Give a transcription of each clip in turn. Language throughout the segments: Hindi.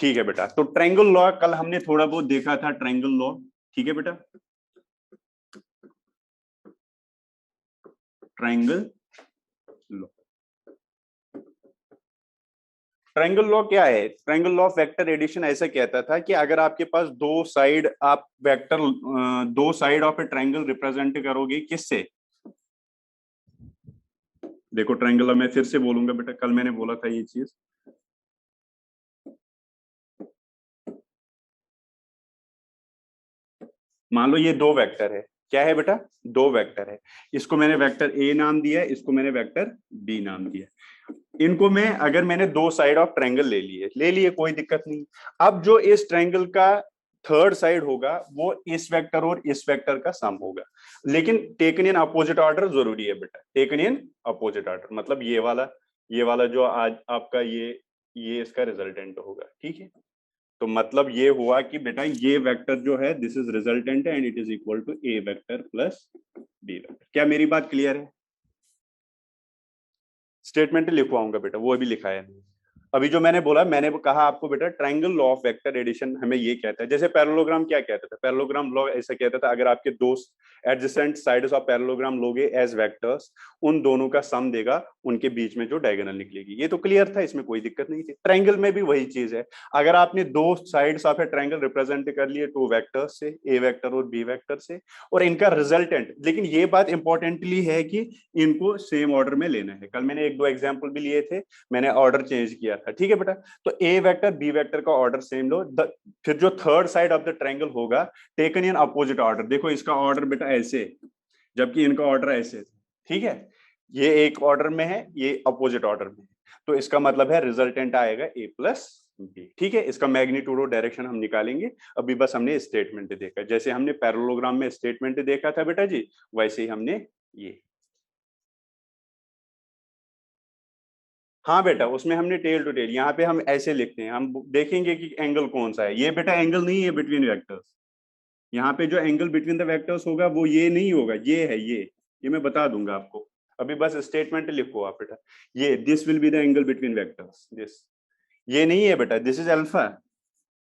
ठीक है बेटा, तो ट्रायंगल लॉ कल हमने थोड़ा बहुत देखा था, ट्रायंगल लॉ। ठीक है बेटा, ट्रायंगल लॉ। ट्रायंगल लॉ क्या है? Triangle law of vector addition ऐसा कहता था कि अगर आपके पास दो साइड, आप वेक्टर दो side of a triangle represent करोगे किससे? देखो ट्रायंगल लॉ मैं फिर से बोलूंगा बेटा, कल मैंने बोला था ये चीज। मान लो ये दो वेक्टर है, क्या है बेटा? दो वेक्टर है। इसको मैंने वेक्टर ए नाम दिया, इसको मैंने वेक्टर बी नाम दिया। इनको मैं, अगर मैंने दो साइड ऑफ ट्रायंगल ले लिए कोई दिक्कत नहीं। अब जो इस ट्रायंगल का थर्ड साइड होगा वो इस वेक्टर और इस वेक्टर का सम होगा, लेकिन टेकन इन अपोजिट ऑर्डर जरूरी है बेटा। टेकन इन अपोजिट ऑर्डर मतलब ये वाला जो आज आपका ये इसका रिजल्टेंट होगा। ठीक है, तो मतलब ये हुआ कि बेटा ये वेक्टर जो है this is resultant and it is equal to A vector plus B vector. क्या मेरी बात क्लियर है? स्टेटमेंट लिखवाऊंगा बेटा, वो अभी लिखा है। अभी जो मैंने बोला, मैंने कहा आपको बेटा triangle law of vector addition हमें ये कहता है। जैसे पैरेललोग्राम क्या कहता था? पैरेललोग्राम लॉ ऐसा कहता था, अगर आपके दो एडजेसेंट साइड्स ऑफ पैरेललोग्राम लोगे एज वेक्टर्स, उन दोनों का सम देगा उनके बीच में जो डायगोनल निकलेगी। ये तो क्लियर था, इसमें कोई दिक्कत नहीं थी। ट्रायंगल में भी वही चीज है। अगर आपने दो sides of a triangle represent कर लिए टू वेक्टर्स से, ए वेक्टर और बी वेक्टर से, और इनका रिजल्टेंट, लेकिन ये बात इंपॉर्टेंटली है कि इनको सेम ऑर्डर में लेना है। कल मैंने एक दो एग्जाम्पल भी लिए थे, मैंने ऑर्डर चेंज किया था। ठीक है बेटा, तो ए वेक्टर बी वेक्टर का ऑर्डर सेम लो। फिर जो third side of the triangle होगा टेकन इन अपोजिट ऑर्डर। देखो इसका ऑर्डर बेटा ऐसे, जबकि इनका ऑर्डर ऐसे। ठीक है, ये एक ऑर्डर में है, ये अपोजिट ऑर्डर में है, तो इसका मतलब है रिजल्टेंट आएगा ए प्लस बी। ठीक है, इसका मैग्नीट्यूड और डायरेक्शन हम निकालेंगे। अभी बस हमने स्टेटमेंट देखा, जैसे हमने पैरेललोग्राम में स्टेटमेंट देखा था बेटा जी, वैसे ही हमने ये। हाँ बेटा, उसमें हमने टेल टू टेल, यहाँ पे हम ऐसे लिखते हैं, हम देखेंगे कि एंगल कौन सा है। ये बेटा एंगल नहीं है बिटवीन वेक्टर्स। यहाँ पे जो एंगल बिटवीन द वेक्टर्स होगा वो ये नहीं होगा, ये है ये मैं बता दूंगा आपको। अभी बस स्टेटमेंट लिखो आप बेटा, ये this will be the angle between vectors, this. ये नहीं है बेटा, दिस इज अल्फा।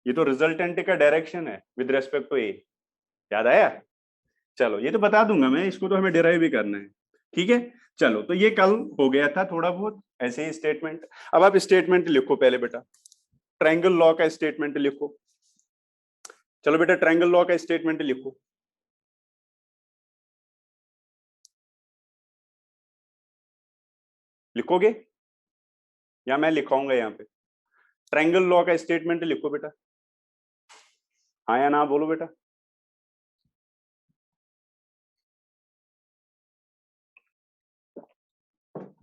ये तो रिजल्टेंट का डायरेक्शन है विद रेस्पेक्ट टू ए। याद आया? चलो ये तो बता दूंगा मैं, इसको तो हमें डिराइव भी करना है। ठीक है, चलो तो ये कल हो गया था थोड़ा बहुत ऐसे ही स्टेटमेंट। अब आप स्टेटमेंट लिखो पहले बेटा, ट्रायंगल लॉ का स्टेटमेंट लिखो। चलो बेटा ट्रायंगल लॉ का स्टेटमेंट लिखो। लिखोगे या मैं लिखाऊंगा यहाँ पे? ट्रायंगल लॉ का स्टेटमेंट लिखो बेटा, हाँ या ना बोलो बेटा।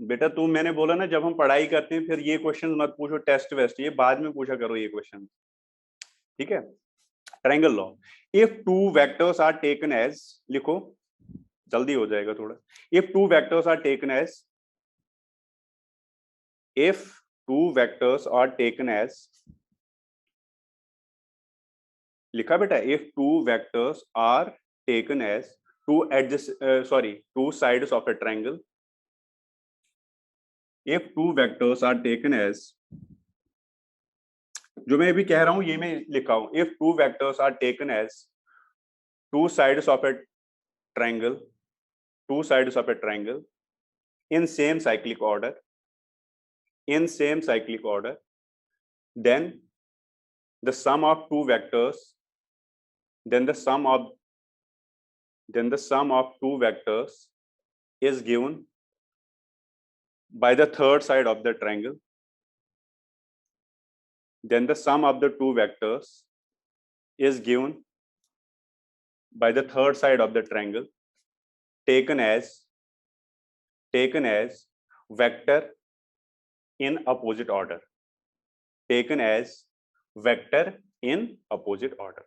बेटा तुम, मैंने बोला ना जब हम पढ़ाई करते हैं फिर ये क्वेश्चन मत पूछो, टेस्ट वेस्ट ये बाद में पूछा करो ये क्वेश्चन। ठीक है, triangle law, if two vectors are taken as, लिखो जल्दी हो जाएगा थोड़ा। If two vectors are taken as, if two vectors are taken as, लिखा बेटा, if two vectors are taken as two sides of a triangle, if two vectors are taken as, जो मैं अभी कह रहा हूं ये मैं लिखा हूं, if two vectors are taken as two sides of a triangle, two sides of a triangle in same cyclic order, in same cyclic order, then the sum of two vectors, then the sum of two vectors is given by the third side of the triangle, then the sum of the two vectors is given by the third side of the triangle taken as vector in opposite order, taken as vector in opposite order।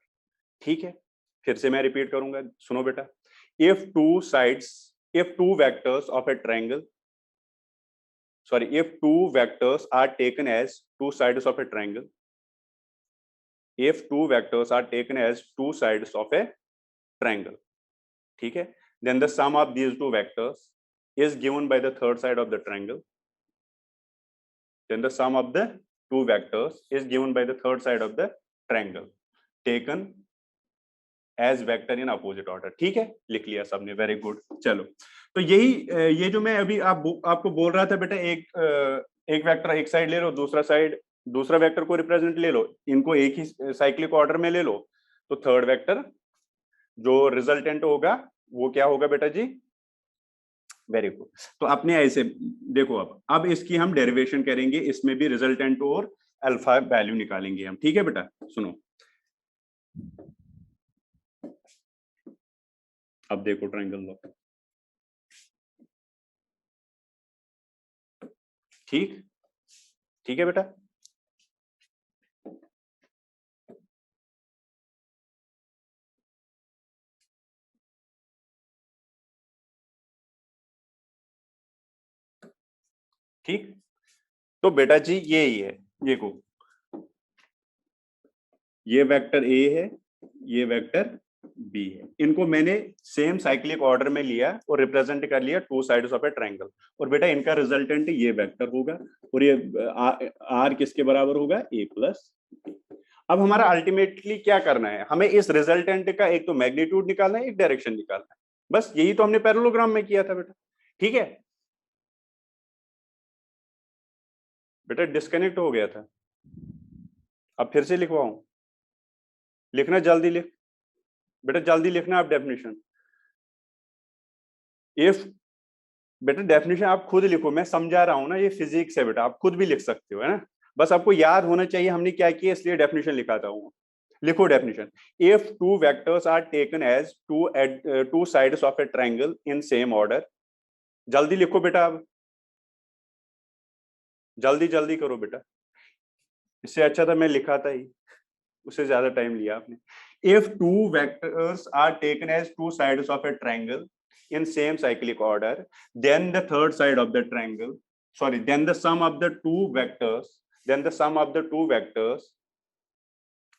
ठीक है, फिर से मैं रिपीट करूंगा, सुनो बेटा। if two vectors of a triangle, if two vectors are taken as two sides of a triangle, if two vectors are taken as two sides of a triangle, ठीक है, then the sum of these two vectors is given by the third side of the triangle, then the sum of the two vectors is given by the third side of the triangle taken as vector in opposite order। ठीक है, लिख लिया सबने, वेरी गुड। चलो, तो यही ये जो मैं अभी आपको बोल रहा था बेटा, एक वेक्टर एक साइड ले लो, दूसरा साइड दूसरा वेक्टर को रिप्रेजेंट ले लो, इनको एक ही साइक्लिक ऑर्डर में ले लो, तो थर्ड वेक्टर जो रिजल्टेंट होगा वो क्या होगा बेटा जी? Very good. तो अपने ऐसे देखो, अब इसकी हम डेरिवेशन करेंगे, इसमें भी रिजल्टेंट और अल्फा वैल्यू निकालेंगे हम। ठीक है बेटा, सुनो, अब देखो ट्रायंगल लॉ। ठीक, ठीक है बेटा। ठीक, तो बेटा जी ये ही है, देखो ये वेक्टर ए है, ये वेक्टर बी है, इनको मैंने सेम साइक्लिक ऑर्डर में लिया और रिप्रेजेंट कर लिया to sides of a triangle, और बेटा इनका रिजल्टेंट ये वेक्टर होगा, और ये आर किसके बराबर होगा? ए प्लस। अब हमारा अल्टीमेटली क्या करना है, हमें इस रिजल्टेंट का एक तो मैग्नीट्यूड निकालना है, एक डायरेक्शन निकालना है, बस यही तो हमने पैरेललोग्राम में किया था बेटा। ठीक है बेटा, डिस्कनेक्ट हो गया था, अब फिर से लिखवाऊं? लिखना जल्दी लिख बेटा, जल्दी लिखना आप डेफिनेशन। इफ बेटा डेफिनेशन आप खुद लिखो, मैं समझा रहा हूं ना, ये फिजिक्स है बेटा, आप खुद भी लिख सकते हो, है ना, बस आपको याद होना चाहिए हमने क्या किया, इसलिए डेफिनेशन लिखाता हूं। लिखो definition, if two vectors are taken as two sides of a triangle in same order. जल्दी लिखो बेटा, अब जल्दी जल्दी करो बेटा, इससे अच्छा था मैं लिखाता ही, उससे ज्यादा टाइम लिया आपने। If two vectors are taken as two sides of a triangle in same cyclic order, then the third side of the triangle, sorry, then the sum of the two vectors,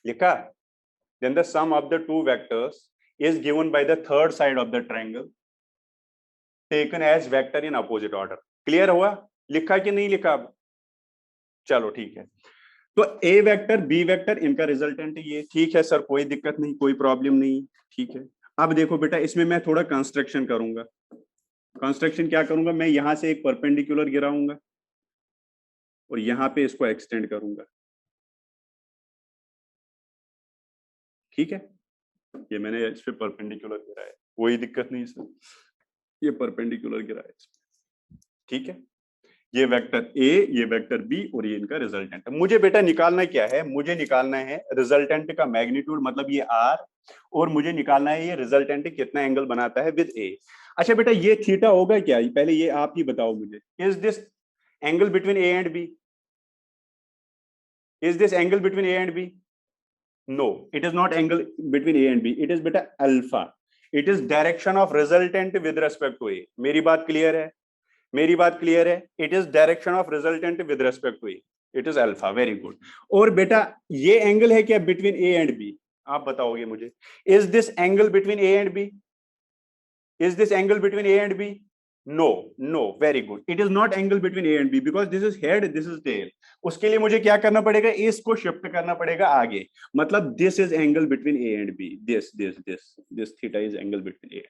लिखा, then the sum of the two vectors is given by the third side of the triangle taken as vector in opposite order। Clear हुआ? लिखा कि नहीं लिखा? अब चलो ठीक है, तो ए वेक्टर बी वेक्टर इनका रिजल्टेंट ये। ठीक है सर, कोई दिक्कत नहीं, कोई प्रॉब्लम नहीं, ठीक है। अब देखो बेटा, इसमें मैं थोड़ा कंस्ट्रक्शन करूंगा। कंस्ट्रक्शन क्या करूंगा, मैं यहां से एक परपेंडिकुलर गिराऊंगा और यहां पे इसको एक्सटेंड करूंगा। ठीक है, ये मैंने इस पे परपेंडिकुलर गिराया, कोई दिक्कत नहीं सर, ये परपेंडिकुलर गिराया। ठीक है, ये वेक्टर ए, ये वेक्टर बी, और ये इनका रिजल्टेंट। मुझे बेटा निकालना क्या है, मुझे निकालना है रिजल्टेंट का मैग्नीट्यूड, मतलब ये आर, और मुझे निकालना है ये रिजल्टेंट कितना एंगल बनाता है विद ए। अच्छा बेटा, ये थीटा होगा क्या, पहले ये आप ही बताओ मुझे। Is this angle between A and B? Is this angle between A and B? No, it is not angle between A and B, it is बेटा alpha. It is direction of resultant with respect to A. मेरी बात क्लियर है? मेरी बात क्लियर है? It is direction of resultant with respect to A, it is alpha. Very good. और बेटा ये एंगल है क्या बिटवीन ए एंड बी? आप बताओगे मुझे, is this angle between A and B? Is this angle between A and B? No, no, very good, it is not angle between A and B, because this is head, this is tail. उसके लिए मुझे क्या करना पड़ेगा, इसको शिफ्ट करना पड़ेगा आगे, मतलब this is angle between A and B, this theta is angle between A.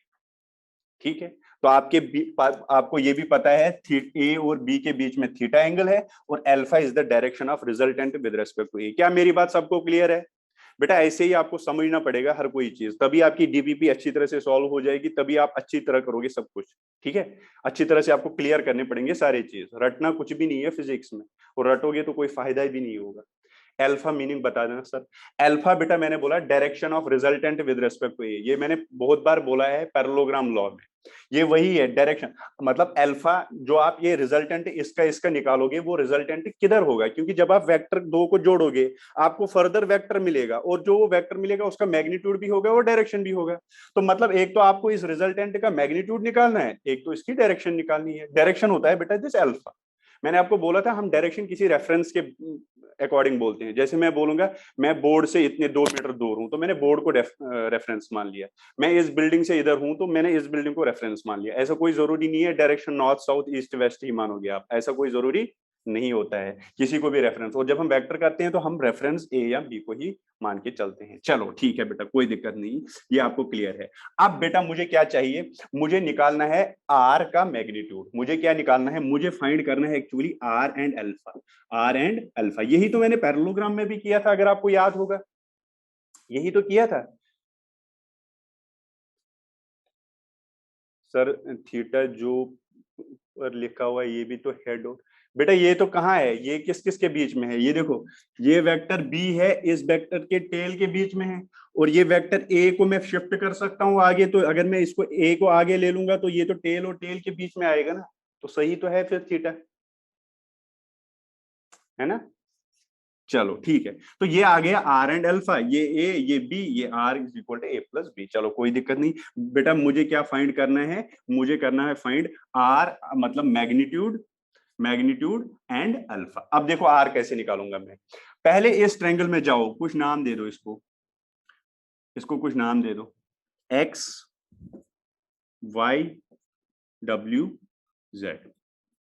ठीक है, तो आपको ये भी पता है ए और बी के बीच में थीटा एंगल है, और alpha is the direction of resultant with respect to A. क्या मेरी बात सबको क्लियर है? बेटा ऐसे ही आपको समझना पड़ेगा हर कोई चीज, तभी आपकी डीपीपी अच्छी तरह से सॉल्व हो जाएगी, तभी आप अच्छी तरह करोगे सब कुछ। ठीक है, अच्छी तरह से आपको क्लियर करने पड़ेंगे सारे चीज, रटना कुछ भी नहीं है फिजिक्स में, और रटोगे तो कोई फायदा भी नहीं होगा। अल्फा मीनिंग बता देना सर। अल्फा बेटा मैंने बोला direction of resultant with respect to A, ये मैंने बहुत बार बोला है पैरेललोग्राम लॉ में, ये वही है डायरेक्शन। मतलब अल्फा जो आप ये रिजल्टेंट इसका इसका निकालोगे, वो रिजल्टेंट किधर होगा, क्योंकि जब आप वेक्टर दो को जोड़ोगे आपको फर्दर वेक्टर मिलेगा, और जो वो वेक्टर मिलेगा उसका मैग्नीट्यूड भी होगा और डायरेक्शन भी होगा। तो मतलब एक तो आपको इस रिजल्टेंट का मैग्नीट्यूड निकालना है, एक तो इसकी डायरेक्शन निकालनी है। डायरेक्शन होता है बेटा दिस अल्फा। मैंने आपको बोला था हम डायरेक्शन किसी रेफरेंस के अकॉर्डिंग बोलते हैं। जैसे मैं बोलूंगा मैं बोर्ड से इतने 2 मीटर दूर हूं, तो मैंने बोर्ड को रेफरेंस मान लिया। मैं इस बिल्डिंग से इधर हूं, तो मैंने इस बिल्डिंग को रेफरेंस मान लिया। ऐसा कोई जरूरी नहीं है direction north south east west ही मानोगे आप, ऐसा कोई जरूरी नहीं होता है किसी को भी रेफरेंस, और जब हम वेक्टर करते हैं तो हम रेफरेंस ए या बी को ही मान के चलते हैं। चलो ठीक है बेटा, कोई दिक्कत नहीं, ये आपको क्लियर है। अब बेटा मुझे क्या चाहिए, मुझे निकालना है आर का मैग्नीट्यूड। मुझे क्या निकालना है, मुझे फाइंड करना है actually R and alpha. R and alpha यही तो मैंने पैरेललोग्राम में भी किया था, अगर आपको याद होगा, यही तो किया था सर। थीटा जो पर लिखा हुआ है ये भी तो हेड हो बेटा, ये तो कहाँ है, ये किस किस के बीच में है, ये देखो, ये वेक्टर बी है इस वेक्टर के टेल के बीच में है, और ये वेक्टर ए को मैं शिफ्ट कर सकता हूँ आगे, तो अगर मैं इसको ए को आगे ले लूंगा तो ये तो टेल और टेल के बीच में आएगा ना, तो सही तो है फिर थीटा, है ना। चलो ठीक है, तो ये आ गया आर एंड अल्फा, ये ए ये बी, ये R is equal to A plus B. चलो कोई दिक्कत नहीं बेटा, मुझे क्या फाइंड करना है, मुझे करना है फाइंड आर मतलब मैग्नीट्यूड, मैग्नीट्यूड एंड अल्फा। अब देखो आर कैसे निकालूंगा मैं, पहले इस ट्रायंगल में जाओ, कुछ नाम दे दो इसको, इसको कुछ नाम दे दो, एक्स वाई डब्ल्यू जेड,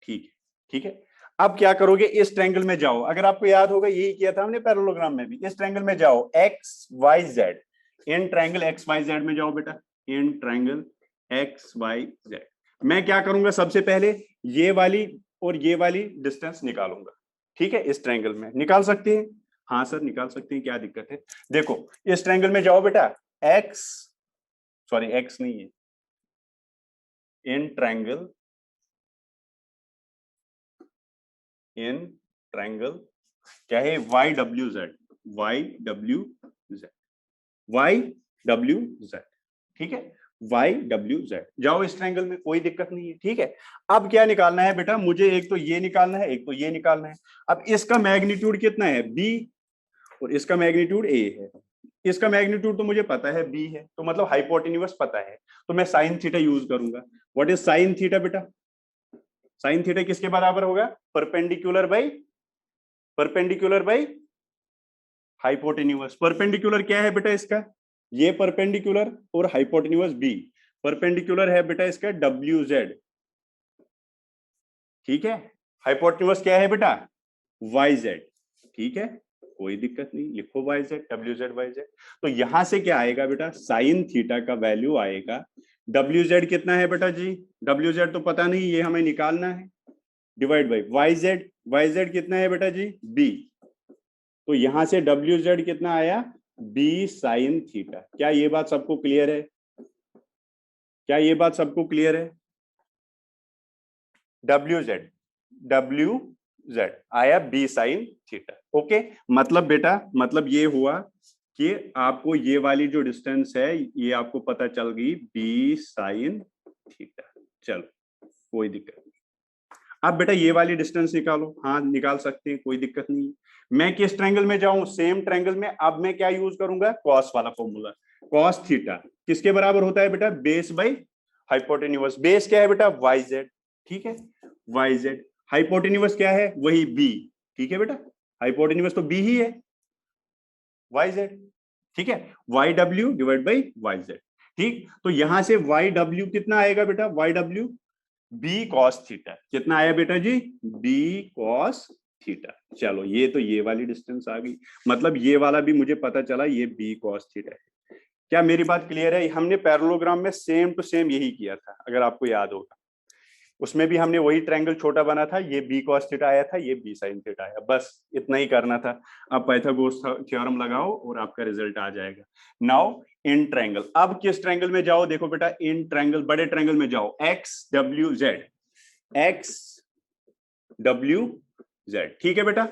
ठीक है, ठीक है। अब क्या करोगे, इस ट्रायंगल में जाओ, अगर आपको याद होगा यही किया था हमने पैरेललोग्राम में भी, इस ट्रायंगल में जाओ X Y Z, in triangle X Y Z में जाओ बेटा, in triangle X Y Z. मैं क्या करूंगा, सबसे पहले ये वाली और ये वाली डिस्टेंस निकालूंगा, ठीक है, इस ट्रायंगल में निकाल सकते हैं, हाँ सर निकाल सकते हैं, क्या दिक्कत है। देखो इस ट्रायंगल में जाओ बेटा, एक्स, सॉरी एक्स नहीं है, इन ट्रायंगल, इन ट्रायंगल क्या है, Y W Z, Y W Z, Y W Z, ठीक है, वाई डब्ल्यू जेड। जाओ इस ट्रायंगल में, कोई दिक्कत नहीं है, ठीक है। अब क्या निकालना है बेटा, मुझे एक तो ये निकालना है, एक तो ये निकालना है। अब इसका मैग्नीट्यूड कितना है, बी, और इसका मैग्नीट्यूड ए है। इसका मैग्नीट्यूड तो मुझे पता है बी है, तो मतलब हाइपोटेन्यूज पता है, तो मैं साइन थीटा यूज करूंगा। व्हाट इज साइन थीटा बेटा, साइन थीटा किसके बराबर होगा, perpendicular by, perpendicular by hypotenuse. Perpendicular क्या है बेटा इसका, ये परपेंडिकुलर, और हाइपोटेन्यूज बी, परपेंडिकुलर है बेटा इसका डब्ल्यू जेड, ठीक है। हाइपोटेन्यूज क्या है बेटा, वाई जेड, ठीक है, कोई दिक्कत नहीं, लिखो Y Z, W Z Y Z. तो यहां से क्या आएगा बेटा, साइन थीटा का वैल्यू आएगा, डब्ल्यू जेड कितना है बेटा जी, डब्ल्यू जेड तो पता नहीं, ये हमें निकालना है, divide by Y Z, Y Z कितना है बेटा जी, बी, तो यहां से डब्ल्यू जेड कितना आया, बी साइन थीटा। क्या ये बात सबको क्लियर है, क्या ये बात सबको क्लियर है, डब्ल्यू जेड, डब्ल्यू जेड आया बी साइन थीटा, ओके। मतलब बेटा, मतलब ये हुआ कि आपको ये वाली जो डिस्टेंस है ये आपको पता चल गई बी साइन थीटा। चलो कोई दिक्कत नहीं। अब बेटा ये वाली डिस्टेंस निकालो, हाँ निकाल सकते हैं, कोई दिक्कत नहीं। मैं किस ट्रायंगल में जाऊं, सेम ट्रायंगल में। अब मैं क्या यूज करूंगा, कॉस वाला फॉर्मूला, कॉस थीटा किसके बराबर होता है बेटा, बेस बाई हाइपोटेन्यूज। बेस क्या है बेटा, वाई जेड, ठीक है, वाई जेड। हाइपोटेन्यूज क्या है, वही बी, ठीक है बेटा, हाइपोटेन्यूज तो बी ही है, वाई जेड, ठीक है, Y W divide by Y Z, ठीक। तो यहां से वाई डब्ल्यू कितना आएगा बेटा, Y W B cos theta, कितना आया बेटा जी, बी कॉस थीटा। चलो ये तो ये वाली डिस्टेंस आ गई, मतलब ये वाला भी मुझे पता चला, ये बी कॉस थीटा है। क्या मेरी बात क्लियर है, हमने पैरेललोग्राम में सेम टू सेम यही किया था, अगर आपको याद होगा, उसमें भी हमने वही ट्रायंगल छोटा बना था, ये बी कॉस थीटा आया था, ये बी साइन थीटा आया, बस इतना ही करना था। अब पाइथागोरस थ्योरम लगाओ और आपका रिजल्ट आ जाएगा। नाउ इन ट्रायंगल, अब किस ट्रायंगल में जाओ, देखो बेटा इन ट्रायंगल, बड़े ट्रायंगल में जाओ, x W Z, x W Z, ठीक है बेटा,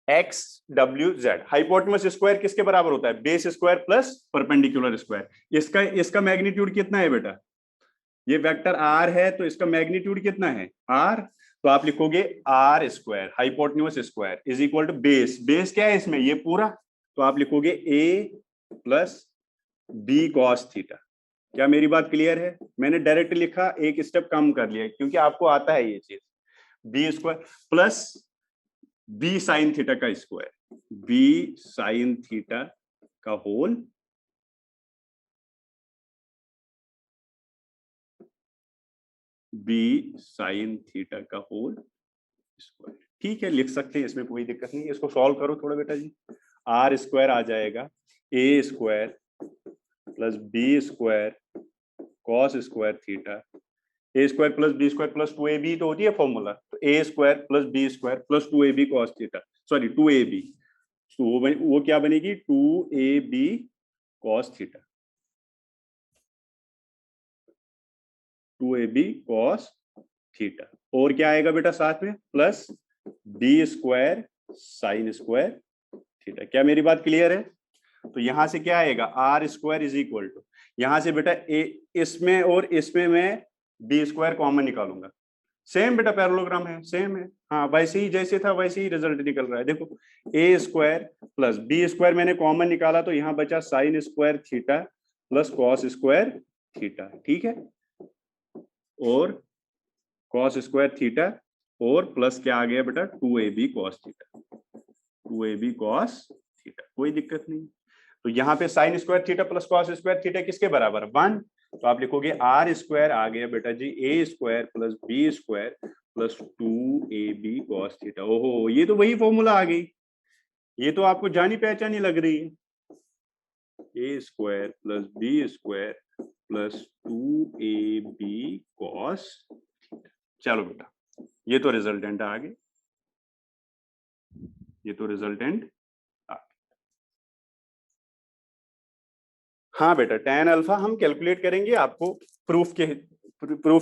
x W Z. Hypotenuse square किसके बराबर होता है, base square plus perpendicular square. इसका इसका मैग्नीट्यूड कितना है बेटा, ये वेक्टर आर है तो इसका मैग्नीट्यूड कितना है, आर, तो आप लिखोगे R square hypotenuse square is equal to base, base क्या है इसमें, ये पूरा, तो आप लिखोगे A plus B cos theta. क्या मेरी बात क्लियर है, मैंने डायरेक्ट लिखा, एक स्टेप कम कर लिया क्योंकि आपको आता है ये चीज, B square plus B sine theta का स्क्वायर, बी साइन थीटा का होल, बी साइन थीटा का होल स्क्वायर, ठीक है लिख सकते हैं, इसमें कोई दिक्कत नहीं है। इसको सॉल्व करो थोड़ा बेटा जी। आर स्क्वायर आ जाएगा A square plus B square cos square theta, A square plus B square plus 2ab तो होती है फॉर्मूला, तो A square plus B square plus 2ab cos theta, sorry 2ab, तो वो क्या बनेगी 2ab cos theta, 2ab cos theta, और क्या आएगा बेटा साथ में plus B square sine square theta. क्या मेरी बात क्लियर है? तो यहां से क्या आएगा R square is equal to, यहां से बेटा ए, इसमें और इसमें मैं बी स्क्वायर कॉमन निकालूंगा, सेम बेटा पैरेललोग्राम है, सेम है, हाँ वैसे ही जैसे था वैसे ही रिजल्ट निकल रहा है। देखो ए स्क्वायर प्लस बी स्क्वायर मैंने कॉमन निकाला तो यहाँ बचा sign square theta plus cos square theta, ठीक है, और कॉस स्क्वायर थीटा और प्लस क्या आ गया बेटा 2ab cos theta, 2ab cos theta, कोई दिक्कत नहीं। तो यहाँ पे sign square theta plus cos square theta किसके बराबर 1, तो आप लिखोगे आर स्क्वायर आ गया बेटा जी A square plus B square plus 2ab cos theta. ओहो ये तो वही फॉर्मूला आ गई, ये तो आपको जानी पहचानी लग रही है, A square plus B square plus 2ab cos theta. चलो बेटा ये तो रिजल्टेंट आ गए, ये तो रिजल्टेंट आ गए। हाँ बेटा tan अल्फा हम कैलकुलेट करेंगे, आपको प्रूफ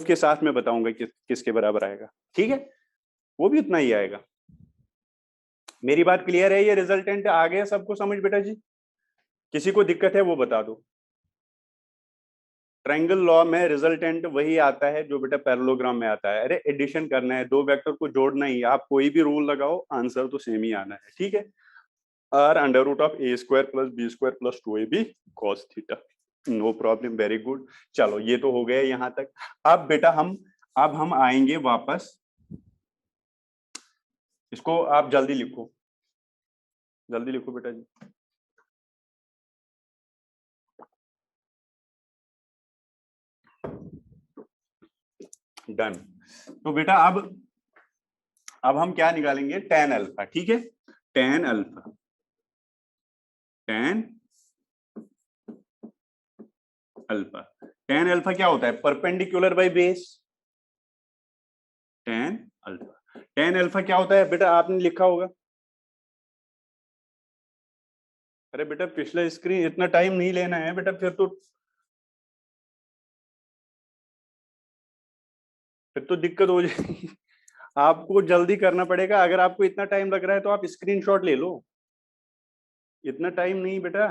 के साथ में बताऊंगा किसके बराबर आएगा, ठीक है, वो भी उतना ही आएगा। मेरी बात क्लियर है? ये रिजल्टेंट आ गया सबको समझ बेटा जी? किसी को दिक्कत है वो बता दो। ट्रायंगल लॉ में रिजल्टेंट वही आता है जो बेटा पैरेललोग्राम में आता है। अरे एडिशन करना है, दो वेक्टर को जोड़ना ही, आप कोई भी रूल लगाओ आंसर तो सेम ही आना है, ठीक है। R under root of A square plus B square plus 2ab cos theta, no problem, very good. चलो ये तो हो गया यहां तक। अब बेटा अब हम आएंगे वापस, इसको आप जल्दी लिखो, जल्दी लिखो बेटा जी। डन। तो बेटा अब हम क्या निकालेंगे tan अल्फा, ठीक है, tan alpha, tan alpha, tan alpha क्या होता है perpendicular by base, tan alpha, tan alpha क्या होता है बेटा आपने लिखा होगा। अरे बेटा पिछला स्क्रीन, इतना टाइम नहीं लेना है बेटा, फिर तो दिक्कत हो जाएगी। आपको जल्दी करना पड़ेगा, अगर आपको इतना टाइम लग रहा है तो आप स्क्रीनशॉट ले लो, इतना टाइम नहीं बेटा,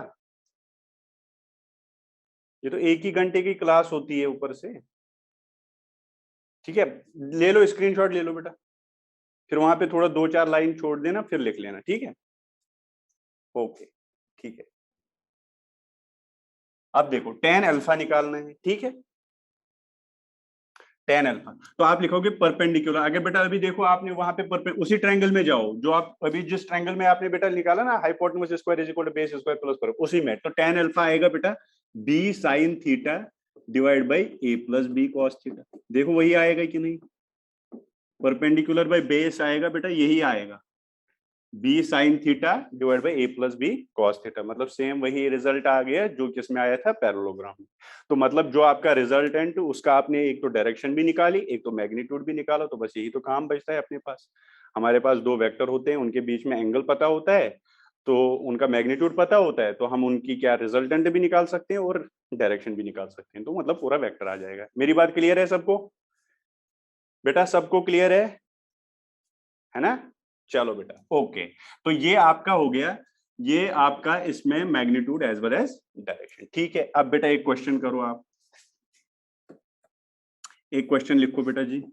ये तो एक ही घंटे की क्लास होती है ऊपर से, ठीक है, ले लो स्क्रीनशॉट ले लो बेटा, फिर वहां पे थोड़ा 2-4 लाइन छोड़ देना फिर लिख लेना, ठीक है, ओके ठीक है। अब देखो tan अल्फा निकालना है, ठीक है, tan अल्फा, तो आप लिखोगे परपेंडिकुलर। अगर बेटा अभी देखो आपने वहां पे उसी ट्रायंगल में जाओ जो आप अभी जिस ट्रायंगल में आपने बेटा निकाला ना, hypotenuse square is equal to base square plus पर, उसी में तो tan अल्फा आएगा बेटा b sin theta divide by a plus B cos theta. देखो वही आएगा कि नहीं, परपेंडिकुलर बाय बेस आएगा बेटा, यही आएगा b sin theta divide by a plus B cos theta, मतलब सेम वही रिजल्ट आ गया जो किसमें आया था पैरेललोग्राम में। तो मतलब जो आपका रिजल्टेंट उसका आपने एक तो डायरेक्शन भी निकाली, एक तो मैग्नीट्यूड भी निकाला, तो बस यही तो काम बचता है अपने पास। हमारे पास दो वेक्टर होते हैं, उनके बीच में एंगल पता होता है, तो उनका मैग्नीट्यूड पता होता है, तो हम उनकी क्या रिजल्टेंट भी निकाल सकते हैं और डायरेक्शन भी निकाल सकते हैं, तो मतलब पूरा वेक्टर आ जाएगा। मेरी बात क्लियर है सबको बेटा? सबको क्लियर है ना? चलो बेटा ओके, तो ये आपका हो गया, ये आपका इसमें magnitude as well as direction, ठीक है। अब बेटा एक क्वेश्चन करो आप, एक क्वेश्चन लिखो बेटा जी।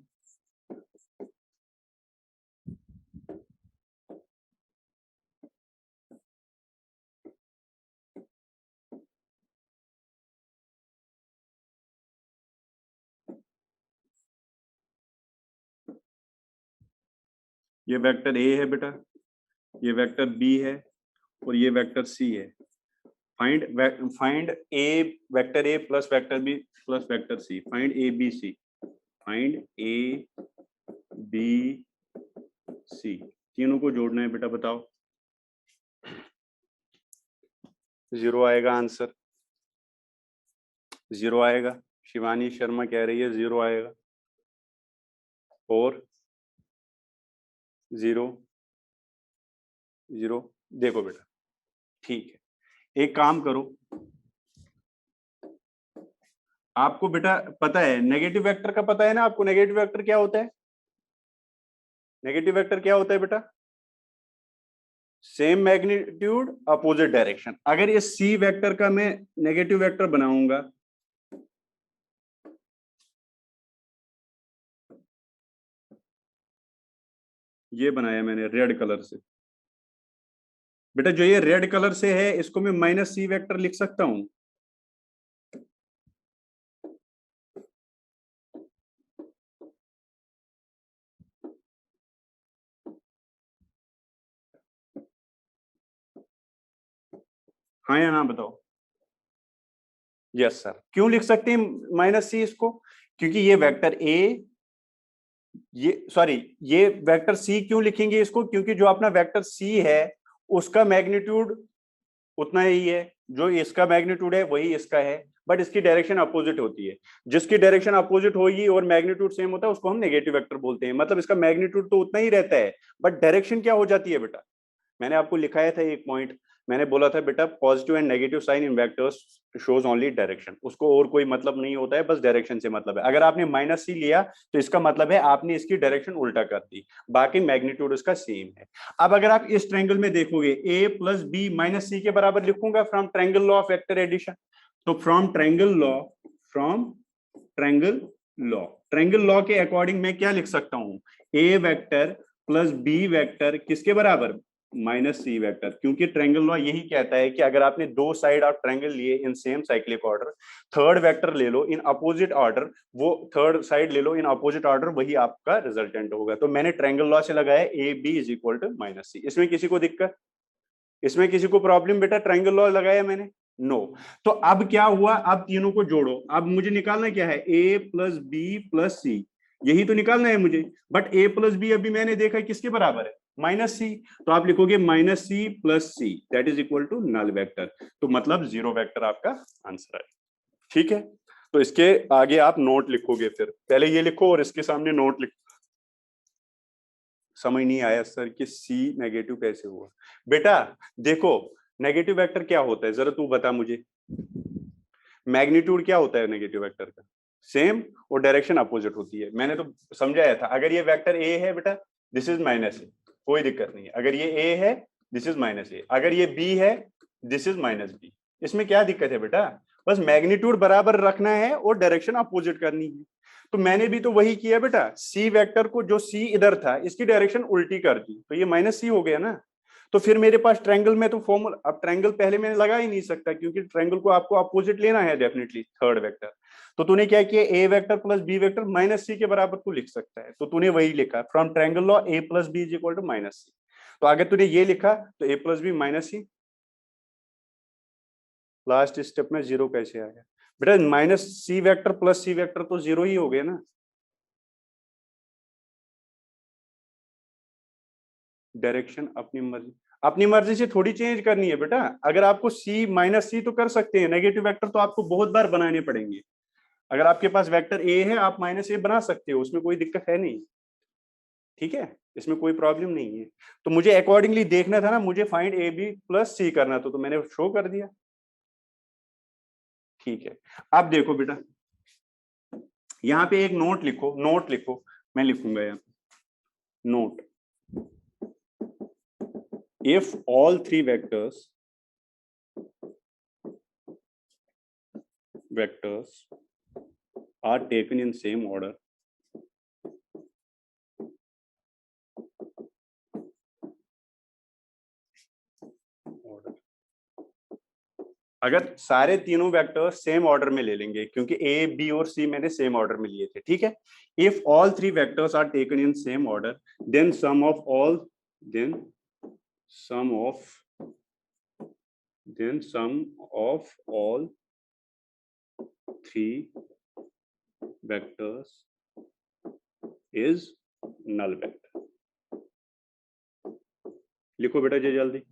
ये वेक्टर ए है बेटा, ये वेक्टर बी है और ये वेक्टर सी है। Find a vector A plus vector B plus vector c, find a B c, find a B c, तीनों को जोड़ना है बेटा, बताओ। 0 आएगा आंसर, 0 आएगा। शिवानी शर्मा कह रही है 0 आएगा। और 0 0। देखो बेटा, ठीक है, एक काम करो, आपको बेटा पता है नेगेटिव वेक्टर का, पता है ना आपको नेगेटिव वेक्टर क्या होता है? नेगेटिव वेक्टर क्या होता है बेटा? Same magnitude opposite direction. अगर ये सी वेक्टर का मैं नेगेटिव वेक्टर बनाऊंगा, ये बनाया मैंने रेड कलर से बेटा, जो ये रेड कलर से है इसको मैं माइनस सी वेक्टर लिख सकता हूं। हाँ या ना बताओ? Yes sir. क्यों लिख सकते हैं माइनस सी इसको? क्योंकि ये वेक्टर ए, ये सॉरी, ये वेक्टर सी क्यों लिखेंगे इसको? क्योंकि जो अपना वेक्टर सी है उसका मैग्नीट्यूड उतना ही है, जो इसका मैग्नीट्यूड है वही इसका है, बट इसकी डायरेक्शन अपोजिट होती है। जिसकी डायरेक्शन अपोजिट होगी और मैग्नीट्यूड सेम होता है उसको हम नेगेटिव वेक्टर बोलते हैं। मतलब इसका मैग्नीट्यूड तो उतना ही रहता है, बट डायरेक्शन क्या हो जाती है बेटा? मैंने आपको लिखाया था एक पॉइंट, मैंने बोला था बेटा positive and negative sign in vectors shows only direction, उसको और कोई मतलब नहीं होता है, बस डायरेक्शन से मतलब है। अगर आपने माइनस सी लिया तो इसका मतलब है आपने इसकी डायरेक्शन उल्टा कर दी, बाकी मैग्नीट्यूड इसका सेम है। अब अगर आप इस ट्रायंगल में देखोगे A plus B minus C के बराबर लिखूंगा from triangle law of vector addition. तो from triangle law triangle law के अकॉर्डिंग मैं क्या लिख सकता हूं? A vector plus B vector किसके बराबर? Minus C vector. क्योंकि ट्रायंगल लॉ यही कहता है कि अगर आपने दो साइड ऑफ ट्रायंगल लिए इन same cyclic order, third vector ले लो इन अपोजिट ऑर्डर, वो थर्ड साइड ले लो इन अपोजिट ऑर्डर, वही आपका रिजल्टेंट होगा। तो मैंने ट्रायंगल लॉ से लगाया A B is equal to minus C. इसमें किसी को दिक्कत, इसमें किसी को प्रॉब्लम बेटा? ट्रायंगल लॉ लगाया मैंने, नो। तो अब क्या हुआ, अब तीनों को जोड़ो। अब मुझे निकालना क्या है? ए प्लस बी प्लस सी, यही तो निकालना है मुझे। बट ए प्लस बी अभी मैंने देखा किसके बराबर है? माइनस सी। तो आप लिखोगे minus c plus c that is equal to null vector. तो मतलब जीरो वेक्टर आपका आंसर है। ठीक है, तो इसके आगे आप नोट लिखोगे, फिर पहले ये लिखो और इसके सामने नोट लिखो। समझ नहीं आया सर कि सी नेगेटिव कैसे हुआ? बेटा देखो, नेगेटिव वेक्टर क्या होता है जरा तू बता मुझे। मैग्नीट्यूड क्या होता है नेगेटिव वेक्टर का? सेम, और डायरेक्शन अपोजिट होती है। मैंने तो समझाया था, अगर ये वेक्टर ए है बेटा, दिस इज माइनस ए, कोई दिक्कत नहीं है। अगर ये ए है, दिस इज माइनस ए। अगर ये बी है, दिस इज माइनस बी। इसमें क्या दिक्कत है बेटा? बस मैग्नीट्यूड बराबर रखना है और डायरेक्शन अपोजिट करनी है। तो मैंने भी तो वही किया बेटा, सी वेक्टर को, जो सी इधर था इसकी डायरेक्शन उल्टी कर दी, तो ये माइनस सी हो गया ना। तो फिर मेरे पास ट्रायंगल में तो फॉर्मूला, अब ट्रायंगल पहले मैंने लगा ही नहीं सकता, क्योंकि ट्रायंगल को आपको अपोजिट लेना है डेफिनेटली थर्ड वेक्टर। तो तूने क्या किया, A vector plus B vector minus C के बराबर तू लिख सकता है, तो तूने वही लिखा from triangle law A plus B is equal to minus सी। तो अगर तूने ये लिखा तो A plus B minus C, last step में जीरो कैसे आया बेटा? Minus C vector plus C vector तो जीरो ही हो गया ना। डायरेक्शन अपनी मर्जी से थोड़ी चेंज करनी है बेटा। अगर आपको सी माइनस सी तो कर सकते हैं, नेगेटिव वेक्टर तो आपको बहुत बार बनाने पड़ेंगे। अगर आपके पास वेक्टर ए है आप माइनस ए बना सकते हो, उसमें कोई दिक्कत है नहीं। ठीक है, इसमें कोई प्रॉब्लम नहीं है। तो मुझे अकॉर्डिंगली देखना था ना, मुझे फाइंड ए बी प्लस सी करना था, तो मैंने शो कर दिया। ठीक है, अब देखो बेटा, यहाँ पे एक नोट लिखो, नोट लिखो, मैं लिखूंगा यहाँ note. If all three vectors are taken in same order, अगर सारे तीनों वेक्टर्स सेम ऑर्डर में ले लेंगे, क्योंकि ए बी और सी मैंने सेम ऑर्डर में लिए थे, ठीक है। If all three vectors are taken in same order, then then sum of all three vectors is null vector। लिखो बेटा जी जल्दी,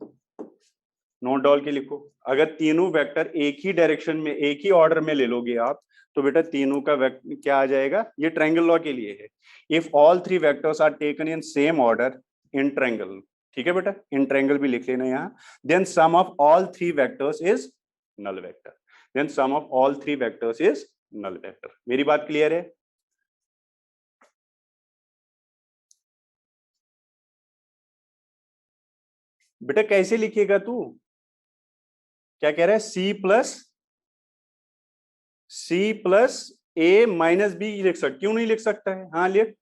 नोट डाल के लिखो। अगर तीनों वेक्टर एक ही डायरेक्शन में एक ही ऑर्डर में ले लोगे आप, तो बेटा तीनों का क्या आ जाएगा, ये ट्रायंगल लॉ के लिए है। If all three vectors are taken in same order in triangle, ठीक है बेटा, इन ट्रायंगल भी लिख लेना यहाँ, then sum of all three vectors is null vector, then sum of all three vectors is null vector. मेरी बात क्लियर है? बेटा कैसे लिखेगा तू, क्या कह रहा है, सी प्लस ए माइनस बी लिख सकता, क्यों नहीं लिख सकता है? हाँ लिख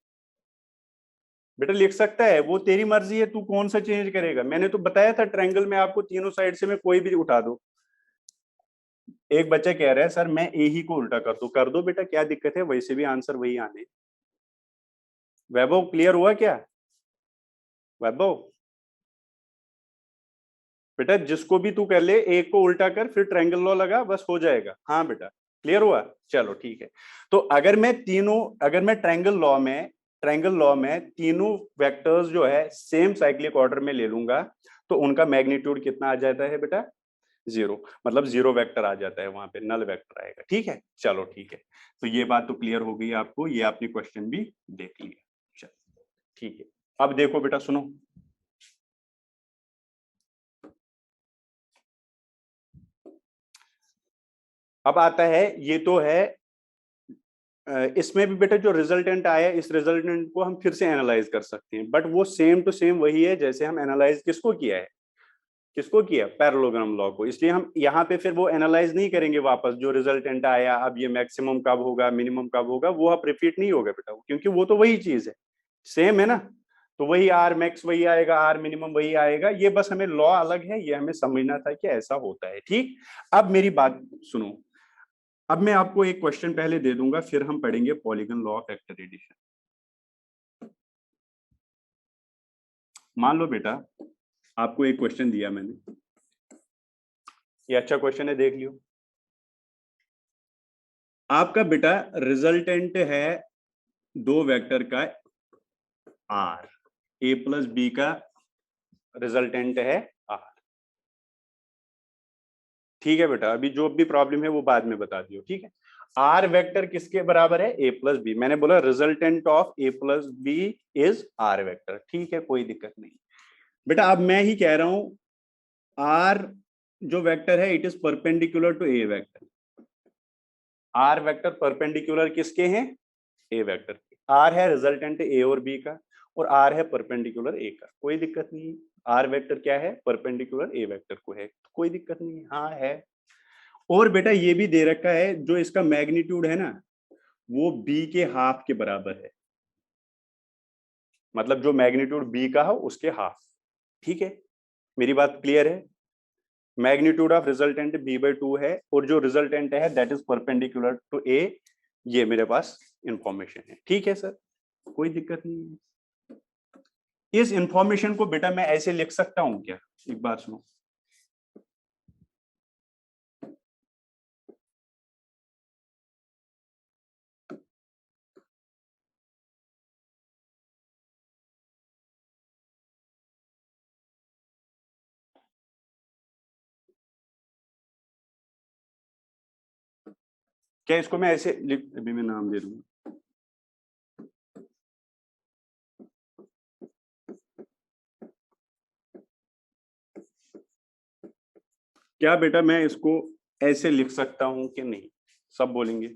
बेटा, लिख सकता है, वो तेरी मर्जी है, तू कौन सा चेंज करेगा। मैंने तो बताया था ट्रायंगल में आपको तीनों साइड से मैं कोई भी उठा दो। एक बच्चा कह रहा है सर मैं ए ही को उल्टा कर दो बेटा, क्या दिक्कत है, वैसे भी आंसर वही आने। वैभव क्लियर हुआ क्या? वैभव बेटा जिसको भी तू कर ले, एक को उल्टा कर फिर ट्रायंगल लॉ लगा, बस हो जाएगा। हाँ बेटा क्लियर हुआ, चलो ठीक है। तो अगर मैं ट्रायंगल लॉ में तीनों वेक्टर्स जो है सेम साइक्लिक ऑर्डर में ले लूंगा, तो उनका मैग्नीट्यूड कितना आ जाता है बेटा, 0, मतलब 0 वेक्टर आ जाता है, वहां पे नल वेक्टर आएगा। ठीक है, चलो ठीक है। तो ये बात तो क्लियर हो गई आपको, ये आपने क्वेश्चन भी देख लिया। चलो ठीक है, अब देखो बेटा सुनो, अब आता है, ये तो है, इसमें भी बेटा जो रिजल्टेंट आया, इस रिजल्टेंट को हम फिर से एनालाइज कर सकते हैं, बट वो सेम टू सेम वही है जैसे हम एनालाइज किसको किया है, किसको किया, पैरेललोग्राम लॉ को। इसलिए हम यहाँ पे फिर वो एनालाइज नहीं करेंगे वापस, जो रिजल्टेंट आया अब ये मैक्सिमम कब होगा मिनिमम कब होगा, वो अब रिपीट नहीं होगा बेटा, क्योंकि वो तो वही चीज है, सेम है ना। तो वही आर मैक्स वही आएगा, आर मिनिमम वही आएगा, ये बस हमें लॉ अलग है, ये हमें समझना था कि ऐसा होता है। ठीक, अब मेरी बात सुनो, अब मैं आपको एक क्वेश्चन पहले दे दूंगा, फिर हम पढ़ेंगे polygon law of vector addition. मान लो बेटा आपको एक क्वेश्चन दिया मैंने, ये अच्छा क्वेश्चन है, देख लियो। आपका बेटा रिजल्टेंट है दो वेक्टर का आर, ए प्लस बी का रिजल्टेंट है आर। ठीक है बेटा, अभी जो भी प्रॉब्लम है वो बाद में बता दियो, ठीक है। आर वेक्टर किसके बराबर है, ए प्लस बी, मैंने बोला resultant of a plus B is r vector, ठीक है, कोई दिक्कत नहीं। बेटा अब मैं ही कह रहा हूं आर जो वेक्टर है it is perpendicular to A vector, r vector perpendicular किसके हैं, ए वेक्टर के। आर है रिजल्टेंट ए और बी का, और आर है परपेंडिकुलर ए का, कोई दिक्कत नहीं है। आर वेक्टर क्या है, परपेंडिकुलर ए वेक्टर को है, तो कोई दिक्कत नहीं है, हाँ है। और बेटा ये भी दे रखा है जो इसका मैग्नीट्यूड है ना, वो बी के हाफ के बराबर है, मतलब जो मैग्नीट्यूड बी का हो उसके हाफ। ठीक है, मेरी बात क्लियर है? मैग्नीट्यूड ऑफ रिजल्टेंट b/2 है, और जो रिजल्टेंट है that is perpendicular to A, ये मेरे पास इंफॉर्मेशन है। ठीक है सर, कोई दिक्कत नहीं है। इस इंफॉर्मेशन को बेटा मैं ऐसे लिख सकता हूं क्या, एक बात सुनो, क्या इसको मैं ऐसे अभी मैं नाम दे दूंगा, क्या बेटा मैं इसको ऐसे लिख सकता हूं कि नहीं, सब बोलेंगे।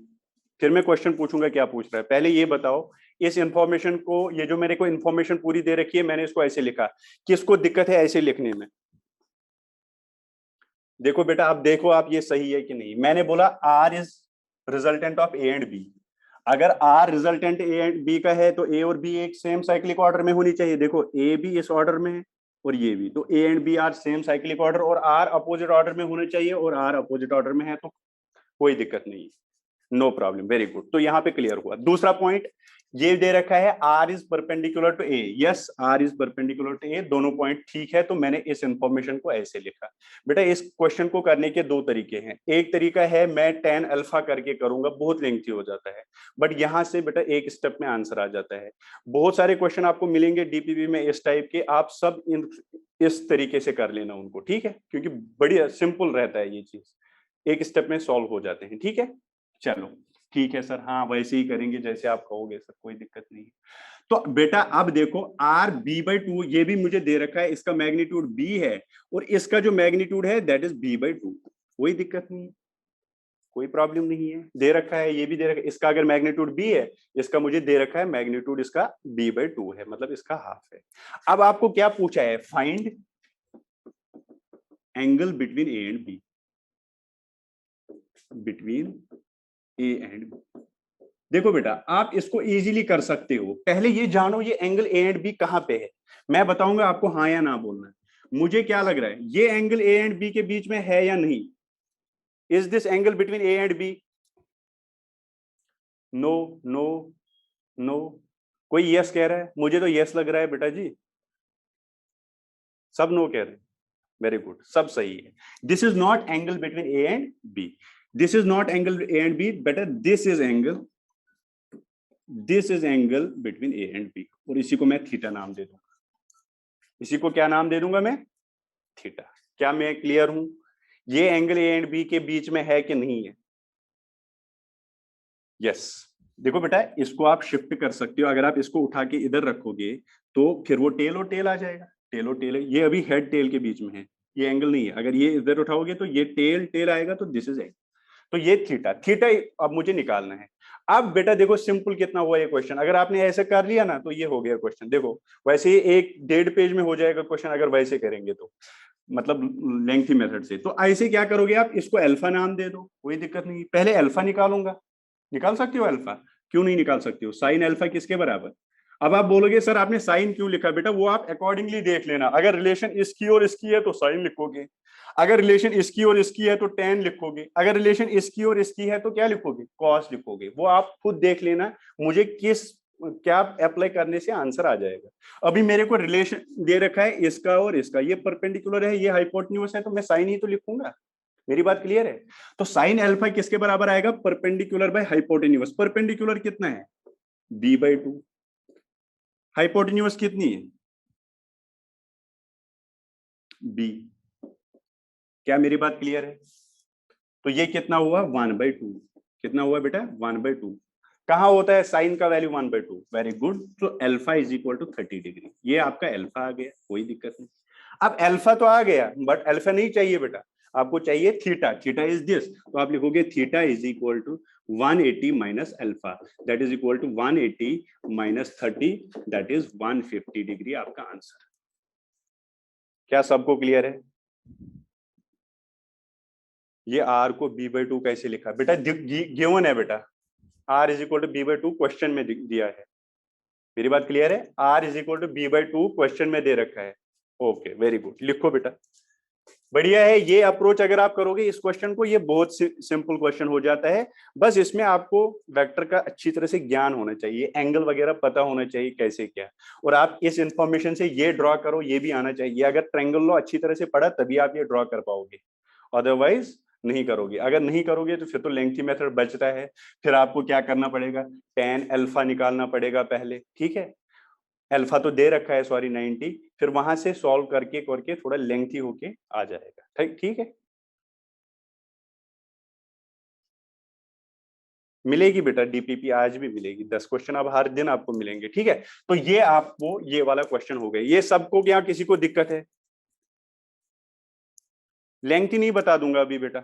फिर मैं क्वेश्चन पूछूंगा क्या पूछ रहा है, पहले ये बताओ इस इंफॉर्मेशन को, ये जो मेरे को इंफॉर्मेशन पूरी दे रखी है मैंने इसको ऐसे लिखा, किसको दिक्कत है ऐसे लिखने में? देखो बेटा अब देखो आप ये सही है कि नहीं, मैंने बोला R is resultant of A and B, अगर R resultant A and B का है तो ए और बी एक सेम साइक्लिक ऑर्डर में होनी चाहिए। देखो ए भी इस ऑर्डर में है और ये भी, तो a and b are same cyclic order, और आर अपोजिट ऑर्डर में होने चाहिए, और आर अपोजिट ऑर्डर में है तो कोई दिक्कत नहीं है। No problem, very good. तो यहाँ पे क्लियर हुआ। दूसरा पॉइंट ये दे रखा है are is perpendicular to A, yes R is perpendicular to A, दोनों पॉइंट ठीक है। तो मैंने इस इंफॉर्मेशन को ऐसे लिखा। बेटा इस क्वेश्चन को करने के दो तरीके हैं। एक तरीका है मैं tan अल्फा करके करूंगा, बहुत लेंथी हो जाता है, बट यहां से बेटा एक स्टेप में आंसर आ जाता है। बहुत सारे क्वेश्चन आपको मिलेंगे डीपीपी में इस टाइप के, आप सब इस तरीके से कर लेना उनको, ठीक है, क्योंकि बड़ी सिंपल रहता है ये चीज, एक स्टेप में सॉल्व हो जाते हैं, ठीक है। चलो ठीक है सर, हाँ वैसे ही करेंगे जैसे आप कहोगे सर, कोई दिक्कत नहीं है। तो बेटा अब देखो आर बी बाई टू, ये भी मुझे दे रखा है, इसका मैग्नीट्यूड बी है और इसका जो मैग्नीट्यूड है that is b by two, कोई दिक्कत नहीं है, कोई प्रॉब्लम नहीं है, दे रखा है, ये भी दे रखा है। इसका अगर मैग्नीट्यूड बी है, इसका मुझे दे रखा है मैग्नीट्यूड इसका बी बाई टू है, मतलब इसका हाफ है। अब आपको क्या पूछा है, find angle between A and b, between A and b. देखो बेटा आप इसको इजीली कर सकते हो, पहले ये जानो ये एंगल ए एंड बी कहां पे है, मैं बताऊंगा आपको हाँ या ना बोलना है। मुझे क्या लग रहा है, ये एंगल ए एंड बी के बीच में है या नहीं, is this angle between A and B, no no no, कोई यस कह रहा है, मुझे तो यस लग रहा है बेटा जी, सब नो कह रहे हैं, वेरी गुड, सब सही है। This is not angle between A and B, this is not angle A and B बेटा, this is angle, this is angle between A and B, और इसी को मैं थीटा नाम दे दूंगा, इसी को क्या नाम दे दूंगा मैं, थीटा। क्या मैं क्लियर हूं, ये एंगल ए एंड बी के बीच में है कि नहीं है, यस। देखो बेटा इसको आप शिफ्ट कर सकते हो, अगर आप इसको उठा के इधर रखोगे तो फिर वो टेल और टेल आ जाएगा, टेल और टेल, ये अभी हेड टेल के बीच में है, ये एंगल नहीं है, अगर ये इधर उठाओगे तो ये टेल टेल आएगा, तो दिस इज एंगल, तो ये थीटा, थीटा अब मुझे निकालना है। अब बेटा देखो सिंपल कितना हुआ ये क्वेश्चन, अगर आपने ऐसे कर लिया ना तो ये हो गया क्वेश्चन। देखो वैसे ही 1.5 पेज में हो जाएगा क्वेश्चन अगर वैसे करेंगे तो, मतलब लेंथी मेथड से। तो ऐसे क्या करोगे आप, इसको अल्फा नाम दे दो, कोई दिक्कत नहीं, पहले अल्फा निकालूंगा, निकाल सकते हो अल्फा, क्यों नहीं निकाल सकते हो, साइन अल्फा किसके बराबर। अब आप बोलोगे सर आपने साइन क्यों लिखा, बेटा वो आप अकॉर्डिंगली देख लेना, अगर रिलेशन इसकी और इसकी है तो साइन लिखोगे, अगर रिलेशन इसकी और इसकी है तो टेन लिखोगे, अगर रिलेशन इसकी और इसकी है तो क्या लिखोगे, कॉस लिखोगे, वो आप खुद देख लेना मुझे किस क्या अप्लाई करने से आंसर आ जाएगा। अभी मेरे को रिलेशन दे रखा है इसका और इसका, ये परपेंडिकुलर है ये हाइपोटेन्यूज है, तो मैं साइन ही तो लिखूंगा, मेरी बात क्लियर है। तो साइन अल्फा किसके बराबर आएगा, परपेंडिकुलर बाय हाइपोटेन्यूज, परपेंडिकुलर कितना है बी बाई टू, हाइपोटेन्यूज कितनी है बी, क्या मेरी बात क्लियर है। तो ये कितना हुआ 1/2, कितना हुआ बेटा 1/2, कहां होता है साइन का वैल्यू 1/2, वेरी गुड। तो alpha is equal to 30 degree, ये आपका अल्फा आ गया, कोई दिक्कत नहीं। अब अल्फा तो आ गया बट अल्फा नहीं चाहिए बेटा, आपको चाहिए थीटा, थीटा इज दिस, तो आप लिखोगे theta is equal to 180 minus alpha, that is equal to 180 minus 30, that is 150 degree आपका आंसर। क्या सबको क्लियर है। ये आर को बी बाई टू कैसे लिखा बेटा, गिवन है बेटा, r is equal to b by two question में दिया है, मेरी बात क्लियर है, are is equal to b by two question में दे रखा है, ओके वेरी गुड, लिखो बेटा, बढ़िया है। ये अप्रोच अगर आप करोगे इस क्वेश्चन को, ये बहुत सिंपल क्वेश्चन हो जाता है, बस इसमें आपको वेक्टर का अच्छी तरह से ज्ञान होना चाहिए, एंगल वगैरह पता होना चाहिए कैसे क्या, और आप इस इंफॉर्मेशन से ये ड्रॉ करो, ये भी आना चाहिए, अगर ट्रायंगल लॉ अच्छी तरह से पढ़ा तभी आप ये ड्रॉ कर पाओगे, अदरवाइज नहीं करोगे। अगर नहीं करोगे तो फिर तो लेंथी मेथड बचता है, फिर आपको क्या करना पड़ेगा, tan अल्फा निकालना पड़ेगा पहले, ठीक है, अल्फा तो दे रखा है सॉरी 90, फिर वहां से सॉल्व करके करके थोड़ा लेंथी होके आ जाएगा, ठीक ठीक है। मिलेगी बेटा डीपीपी आज भी मिलेगी, 10 क्वेश्चन अब हर दिन आपको मिलेंगे, ठीक है। तो ये आपको ये वाला क्वेश्चन हो गया, ये सबको क्या किसी को दिक्कत है, लेंथी नहीं बता दूंगा अभी बेटा,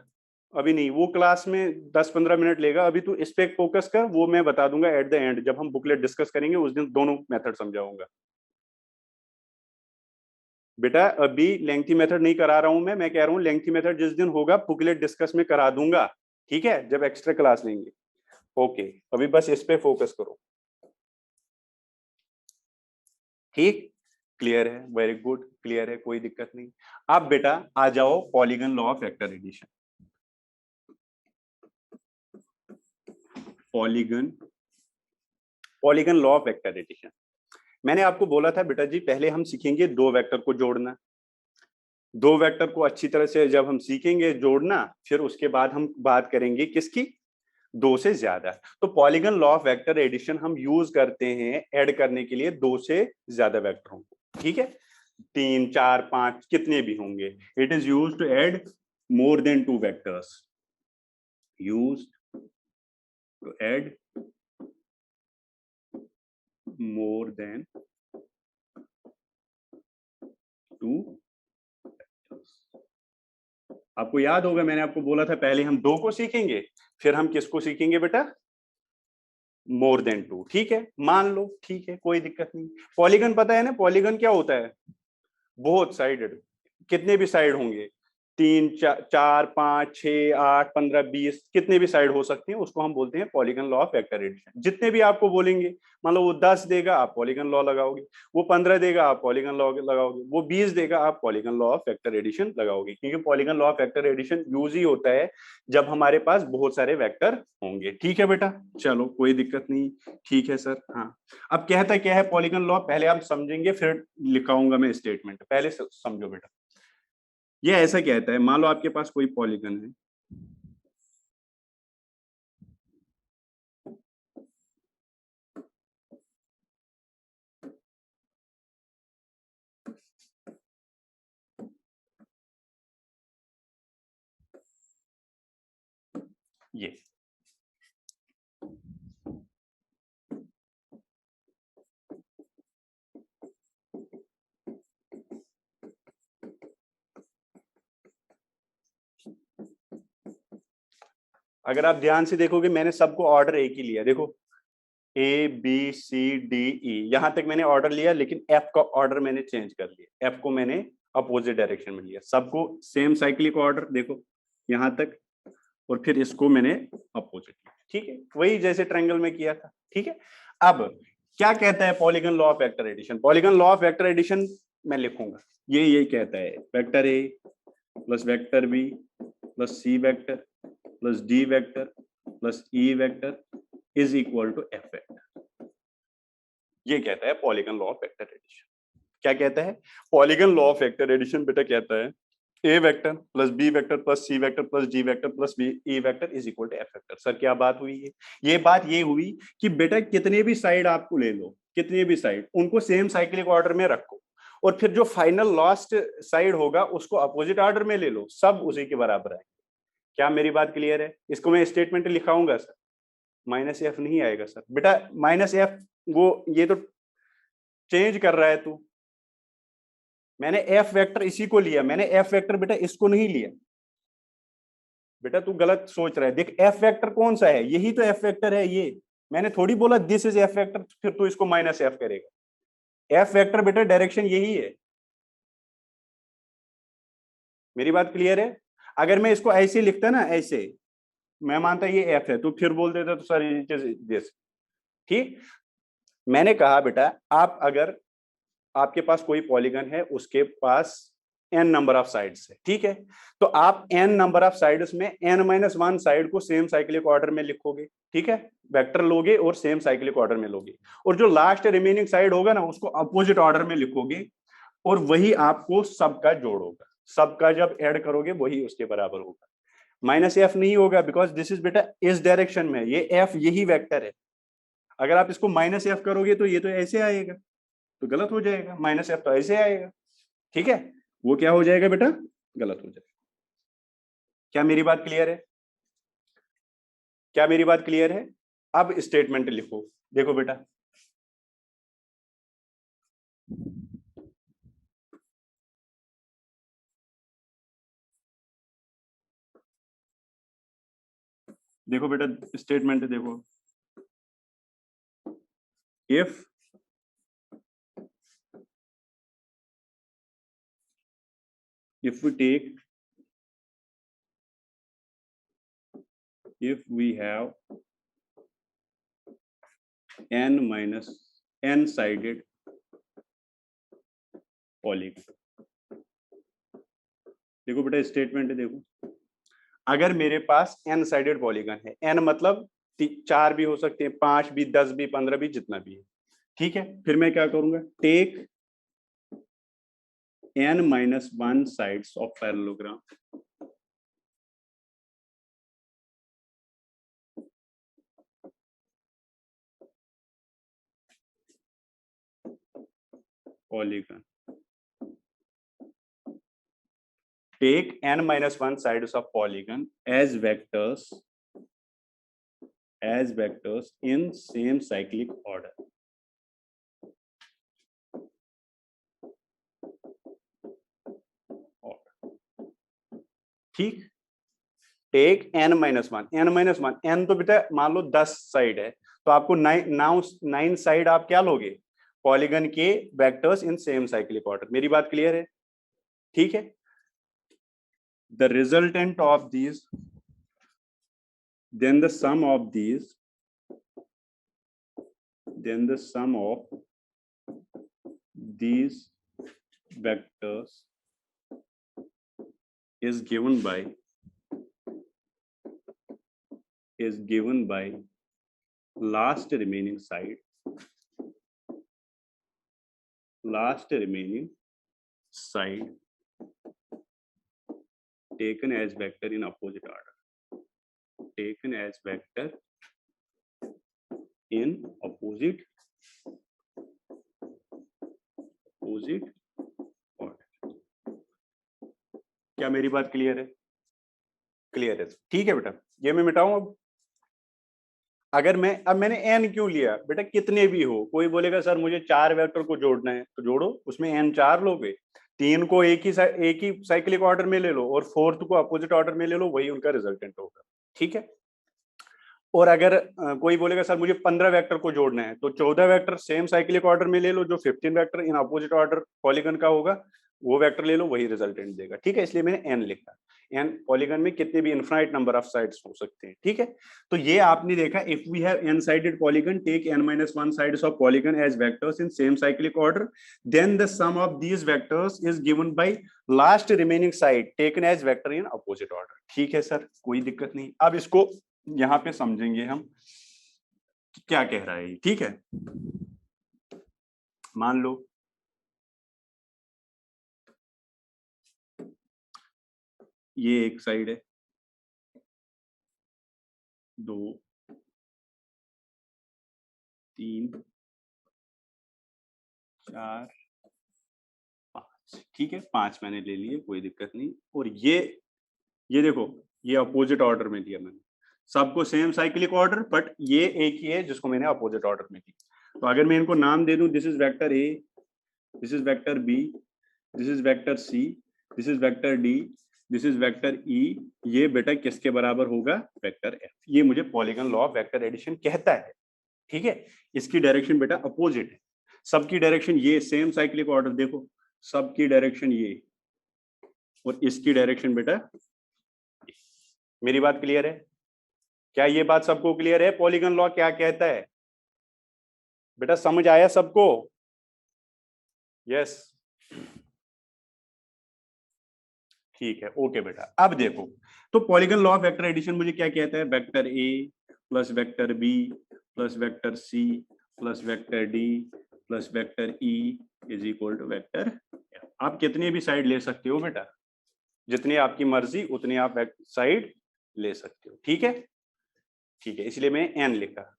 अभी नहीं, वो क्लास में 10-15 मिनट लेगा, अभी तू इस पे फोकस कर, वो मैं बता दूंगा एट द एंड, जब हम बुकलेट डिस्कस करेंगे उस दिन दोनों मेथड समझाऊंगा। बेटा अभी लेंथी मेथड नहीं करा रहा हूं मैं कह रहा हूं लेंथी मेथड जिस दिन होगा बुकलेट डिस्कस में करा दूंगा, ठीक है, जब एक्स्ट्रा क्लास लेंगे, ओके। अभी बस इस पे फोकस करो, ठीक, क्लियर है, वेरी गुड, क्लियर है, कोई दिक्कत नहीं। अब बेटा आ जाओ polygon law of vector addition, polygon law of vector addition. मैंने आपको बोला था बेटा जी पहले हम सीखेंगे दो वेक्टर को जोड़ना, दो वेक्टर को अच्छी तरह से जब हम सीखेंगे जोड़ना, फिर उसके बाद हम बात करेंगे किसकी, दो से ज्यादा। तो polygon law of vector addition हम यूज करते हैं ऐड करने के लिए दो से ज्यादा वेक्टरों को, ठीक है, 3 4 5 कितने भी होंगे। It is use to add more than two vectors, use to add more than two. आपको याद होगा मैंने आपको बोला था पहले हम दो को सीखेंगे, फिर हम किसको सीखेंगे बेटा, मोर देन टू, ठीक है, मान लो, ठीक है, कोई दिक्कत नहीं। पॉलीगन पता है ना, पॉलीगन क्या होता है, बहुत साइडेड, कितने भी साइड होंगे, 3 4 5 6 8 15 20 कितने भी साइड हो सकते हैं, उसको हम बोलते हैं polygon law of vector addition. जितने भी आपको बोलेंगे, मान लो वो 10 देगा आप पॉलीगन लॉ लगाओगे, वो 15 देगा आप पॉलीगन लॉ लगाओगे, वो 20 देगा आप polygon law of vector addition लगाओगे, क्योंकि polygon law of vector addition use ही होता है जब हमारे पास बहुत सारे वेक्टर होंगे। ठीक है बेटा, चलो कोई दिक्कत नहीं, ठीक है सर। हाँ, अब कहता क्या है पॉलीगन लॉ, पहले आप समझेंगे फिर लिखाऊंगा मैं स्टेटमेंट, पहले समझो बेटा। ये ऐसा कहता है, मान लो आपके पास कोई पॉलीगन है, ये अगर आप ध्यान से देखोगे मैंने सबको ऑर्डर एक ही लिया, देखो A B C D E, यहां तक मैंने ऑर्डर लिया, लेकिन एफ का ऑर्डर मैंने चेंज कर लिया, एफ को मैंने अपोजिट डायरेक्शन में लिया, सबको सेम साइक्लिक ऑर्डर देखो यहां तक, और फिर इसको मैंने अपोजिट लिया, ठीक है, वही जैसे ट्रायंगल में किया था। ठीक है, अब क्या कहता है polygon law of vector addition, polygon law of vector addition मैं लिखूंगा, ये कहता है vector A plus vector B plus C vector plus D vector plus E vector is equal to F vector. ये कहता है polygon law of vector addition. क्या कहता है polygon law of vector addition, बेटा कहता है A vector plus B vector plus C vector plus D vector plus B E vector is equal to F vector. Sir क्या बात हुई है, ये बात ये हुई कि बेटा कितने भी साइड आपको ले लो, कितने भी साइड, उनको सेम साइक्लिक ऑर्डर में रखो, और फिर जो फाइनल लास्ट साइड होगा उसको अपोजिट ऑर्डर में ले लो, सब उसी के बराबर आएंगे। क्या मेरी बात क्लियर है, इसको मैं स्टेटमेंट लिखाऊंगा सर, माइनस एफ नहीं आएगा सर, बेटा माइनस एफ वो ये तो चेंज कर रहा है तू, मैंने एफ वेक्टर इसी को लिया, मैंने एफ वेक्टर बेटा इसको नहीं लिया, बेटा तू गलत सोच रहा है, देख एफ वेक्टर कौन सा है, यही तो एफ वेक्टर है ये, मैंने थोड़ी बोला दिस इज एफ वेक्टर फिर तू इसको माइनस एफ करेगा, एफ वेक्टर बेटा डायरेक्शन यही है। मेरी बात क्लियर है, अगर मैं इसको ऐसे लिखता ना, ऐसे मैं मानता ये एफ है, तो फिर बोल देता तो सर दिस, ठीक। मैंने कहा बेटा आप अगर आपके पास कोई पॉलीगन है उसके पास n नंबर ऑफ साइड्स है, ठीक है, तो आप n नंबर ऑफ साइड्स में n-1 साइड को सेम साइक्लिक ऑर्डर में लिखोगे, ठीक है, वेक्टर लोगे और सेम साइक्लिक ऑर्डर में लोगे, और जो लास्ट रिमेनिंग साइड होगा ना उसको अपोजिट ऑर्डर में लिखोगे, और वही आपको सबका जोड़ होगा, सबका जब ऐड करोगे वही उसके बराबर होगा। माइनस एफ नहीं होगा बिकॉज दिस इज बेटा इस डायरेक्शन में, ये एफ यही वेक्टर है, अगर आप इसको माइनस एफ करोगे तो ये तो ऐसे आएगा, तो गलत हो जाएगा, माइनस एफ तो ऐसे आएगा, ठीक है, वो क्या हो जाएगा बेटा, गलत हो जाएगा। क्या मेरी बात क्लियर है, क्या मेरी बात क्लियर है। अब स्टेटमेंट लिखो, देखो बेटा देखो बेटा स्टेटमेंट देखो, if we take, if we have n minus n sided polygon, देखो बेटा स्टेटमेंट देखो, अगर मेरे पास n साइडेड पॉलीगन है, n मतलब 4 भी हो सकते हैं, 5 भी, 10 भी, 15 भी, जितना भी है। ठीक है, फिर मैं क्या करूंगा, take n-1 sides of parallelogram, polygon, take n-1 sides of polygon as vectors in same cyclic order. ठीक, टेक n-1, n-1, n तो बेटा मान लो 10 साइड है, तो आपको 9 साइड आप क्या लोगे, पॉलीगन के vectors in same cyclic order. मेरी बात क्लियर है? ठीक है, the resultant of these, then the sum of these, then the sum of these vectors is given by last remaining side taken as vector in opposite order, taken as vector in opposite order। क्या मेरी बात क्लियर है? क्लियर है, ठीक है बेटा। ये मैं मिटाऊं अब, अगर अब मैंने n क्यों लिया बेटा, कितने भी हो, कोई बोलेगा सर मुझे 4 वेक्टर को जोड़ना है, तो जोड़ो, उसमें n 4 लोगे, 3 को एक ही साइक्लिक ऑर्डर में ले लो और 4th को अपोजिट ऑर्डर में ले लो, वही उनका रिजल्टेंट होगा। ठीक है, और अगर कोई बोलेगा सर मुझे 15 वेक्टर को जोड़ना है, तो 14 वेक्टर सेम साइक्लिक ऑर्डर में ले लो, जो 15 vector in opposite order polygon का होगा वो वेक्टर ले लो, वही रिजल्टेंट देगा। ठीक है, इसलिए मैंने n लिखा। n पॉलीगन में कितने भी इनफाइनाइट नंबर ऑफ साइड्स हो सकते हैं। ठीक है, तो ये आपने देखा, if we have n sided polygon, take n-1 sides of polygon as vectors in same cyclic order, then the sum of these vectors is given by last remaining side taken as vector in opposite order. ठीक है सर, कोई दिक्कत नहीं। अब इसको यहां पे समझेंगे हम क्या कह रहा है। ठीक है, मान लो ये एक साइड है, 2 3 4 5, ठीक है, 5 मैंने ले लिए, कोई दिक्कत नहीं। और ये देखो, ये अपोजिट ऑर्डर में दिया मैंने, सबको सेम साइक्लिक ऑर्डर, बट ये एक ही है जिसको मैंने अपोजिट ऑर्डर में दिया। तो अगर मैं इनको नाम दे दूं, this is vector a, this is vector b, this is vector c, this is vector d, this is vector e, ये बेटा किसके बराबर होगा, वेक्टर एफ। ये मुझे polygon law of vector addition कहता है। ठीक है, इसकी डायरेक्शन बेटा अपोजिट है, सबकी डायरेक्शन ये सेम साइक्लिक ऑर्डर, देखो सबकी डायरेक्शन ये, और इसकी डायरेक्शन बेटा। मेरी बात क्लियर है? क्या ये बात सबको क्लियर है? पॉलीगन लॉ क्या कहता है बेटा, समझ आया सबको? यस, ठीक है, ओके बेटा। अब देखो, तो polygon law of vector addition मुझे क्या कहता है, vector A plus vector B plus vector c plus vector d plus vector e is equal to vector f. आप कितने भी साइड ले सकते हो बेटा, जितनी आपकी मर्जी उतनी आप साइड ले सकते हो। ठीक है, ठीक है, इसलिए मैं एन लिखा।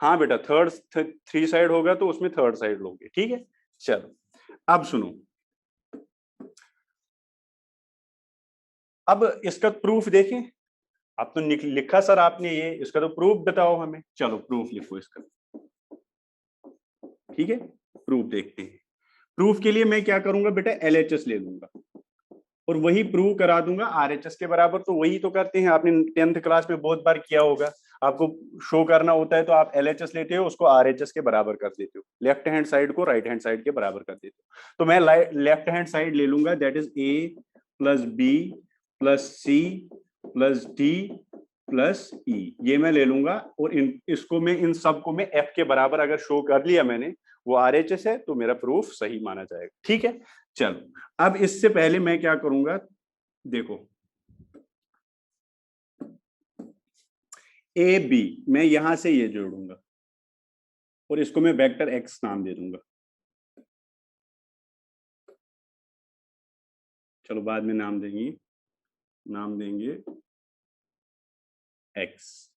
हाँ बेटा, 3 साइड होगा तो उसमें 3rd साइड लोगे। ठीक है, चलो अब सुनो, अब इसका प्रूफ देखें। आप तो लिखा सर आपने ये, इसका तो प्रूफ बताओ हमें। चलो प्रूफ लिखो इसका। ठीक है, प्रूफ देखते हैं। प्रूफ के लिए मैं क्या करूंगा बेटा, LHS ले लूंगा और वही प्रूव करा दूंगा RHS के बराबर। तो वही तो करते हैं, आपने 10th क्लास में बहुत बार किया होगा। आपको शो करना होता है तो आप LHS लेते हो, उसको RHS के बराबर कर देते हो, लेफ्ट हैंड साइड को राइट हैंड साइड के बराबर कर देते हो। तो मैं लेफ्ट हैंड साइड ले लूंगा, that is A plus B plus C plus D plus E, ये मैं ले लूंगा। और इसको मैं इन सबको मैं F के बराबर अगर शो कर लिया मैंने, वो RHS है, तो मेरा प्रूफ सही माना जाएगा। ठीक है, चलो अब इससे पहले मैं क्या करूंगा, देखो ए बी, मैं यहां से ये जोड़ूंगा और इसको मैं वेक्टर एक्स नाम दे दूंगा। चलो बाद में नाम देंगे, नाम देंगे एक्स,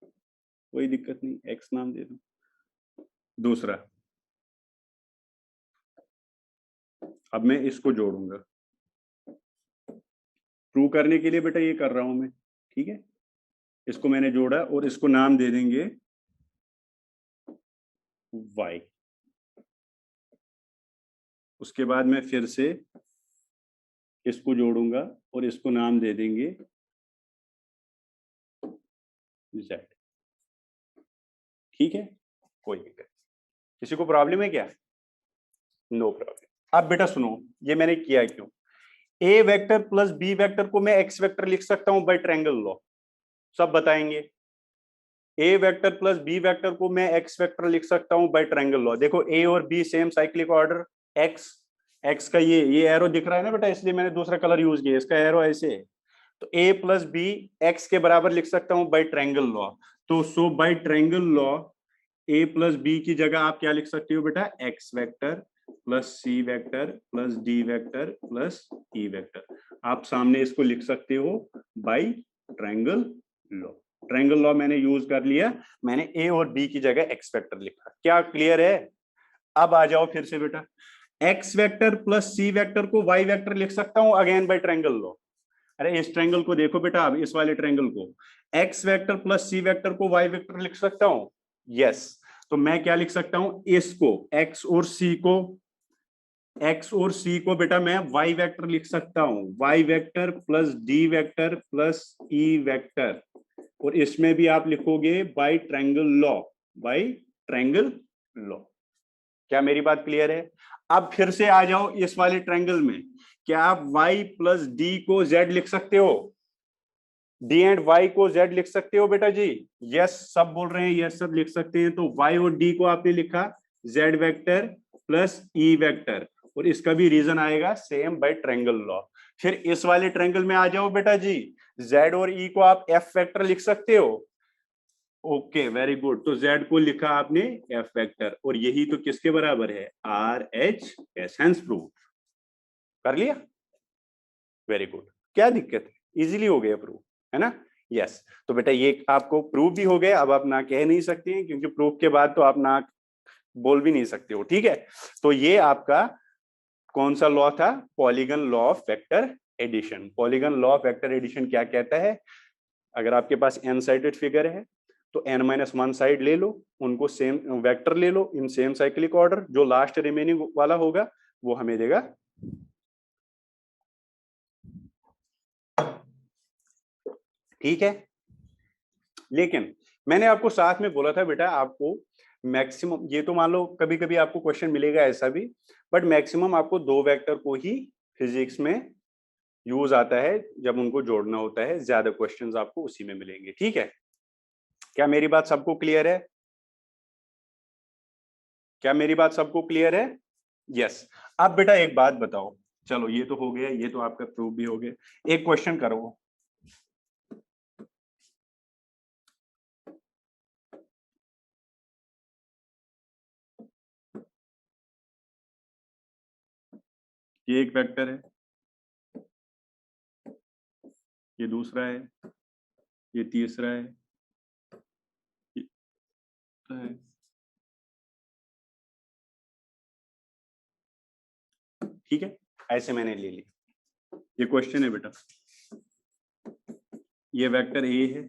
कोई दिक्कत नहीं, एक्स नाम दे दो। दूसरा, अब मैं इसको जोड़ूंगा, प्रूव करने के लिए बेटा ये कर रहा हूं मैं, ठीक है। इसको मैंने जोड़ा और इसको नाम दे देंगे y। उसके बाद मैं फिर से इसको जोड़ूंगा और इसको नाम दे देंगे z। ठीक है, कोई दिक्कत, किसी को प्रॉब्लम है क्या? No problem. अब बेटा सुनो, ये मैंने किया क्यों? A vector plus B vector को मैं एक्स वेक्टर लिख सकता हूं बाय ट्रायंगल लॉ, सब बताएंगे। ए वेक्टर प्लस बी वेक्टर को मैं एक्स वेक्टर लिख सकता हूं बाय ट्रायंगल लॉ। देखो ए और B same cyclic order, x, x का ये एरो दिख रहा है ना बेटा, इसलिए मैंने दूसरा कलर यूज किया, इसका एरो ऐसे है। तो ए प्लस बी एक्स के बराबर लिख सकता हूं बाय ट्रायंगल लॉ। तो so by triangle law A plus B की जगह आप क्या लिख सकते हो बेटा? X vector plus C vector plus D vector plus ई वेक्टर। आप सामने इसको लिख सकते हो by triangle law. Triangle law मैंने यूज कर लिया, मैंने ए और बी की जगह एक्स वेक्टर लिखा। क्या क्लियर है? अब आ जाओ फिर से बेटा, X vector plus C vector को वाई वेक्टर लिख सकता हूं अगेन बाय ट्रायंगल लॉ। अरे इस ट्रायंगल को देखो बेटा, अब इस वाले ट्रायंगल को, x vector plus C vector को वाई वेक्टर लिख सकता हूं। यस, तो मैं क्या लिख सकता हूं? इसको एक्स और सी को, एक्स और सी को बेटा मैं वाई वेक्टर लिख सकता हूं, y vector plus D vector plus ई वेक्टर। और इसमें भी आप लिखोगे by triangle law, by triangle law. क्या मेरी बात क्लियर है? अब फिर से आ जाओ इस वाले ट्रायंगल में, क्या आप y प्लस डी को z लिख सकते हो? d एंड y को z लिख सकते हो बेटा जी? यस, सब बोल रहे हैं यस, सब लिख सकते हैं। तो y और d को आपने लिखा z vector plus e vector, और इसका भी रीजन आएगा सेम बाय ट्रायंगल लॉ। फिर इस वाले ट्रायंगल में आ जाओ बेटा जी, z और e को आप f वेक्टर लिख सकते हो। Okay, very good. तो z को लिखा आपने f वेक्टर, और यही तो किसके बराबर है? R H S, hence prove कर लिया। वेरी गुड, क्या दिक्कत है? इजीली हो गया प्रूव, है ना? यस, तो बेटा ये आपको प्रूव भी हो गया। अब आप ना कह नहीं सकते हैं, क्योंकि प्रूफ के बाद तो आप ना बोल भी नहीं सकते हो, ठीक है। तो ये आपका कौन सा लॉ था? Polygon law of vector addition. Polygon law of vector addition क्या कहता है? अगर आपके पास एन साइडेड फिगर है तो n माइनस वन साइड ले लो, उनको सेम वेक्टर ले लो इन सेम साइक्लिक ऑर्डर, जो लास्ट रिमेनिंग वाला होगा वो हमें देगा। ठीक है, लेकिन मैंने आपको साथ में बोला था बेटा, आपको मैक्सिमम, ये तो मान लो कभी कभी आपको क्वेश्चन मिलेगा ऐसा भी, बट मैक्सिमम आपको दो वेक्टर को ही फिजिक्स में यूज आता है जब उनको जोड़ना होता है। ज्यादा क्वेश्चंस आपको उसी में मिलेंगे, ठीक है। क्या मेरी बात सबको क्लियर है? क्या मेरी बात सबको क्लियर है? यस। अब बेटा एक बात बताओ, चलो ये तो हो गया, ये तो आपका प्रूफ भी हो गया। एक क्वेश्चन करो, ये एक वेक्टर है, ये दूसरा है, ये तीसरा है, ये है। ठीक है, ऐसे मैंने ले लिया। ये क्वेश्चन है बेटा, ये वेक्टर ए है,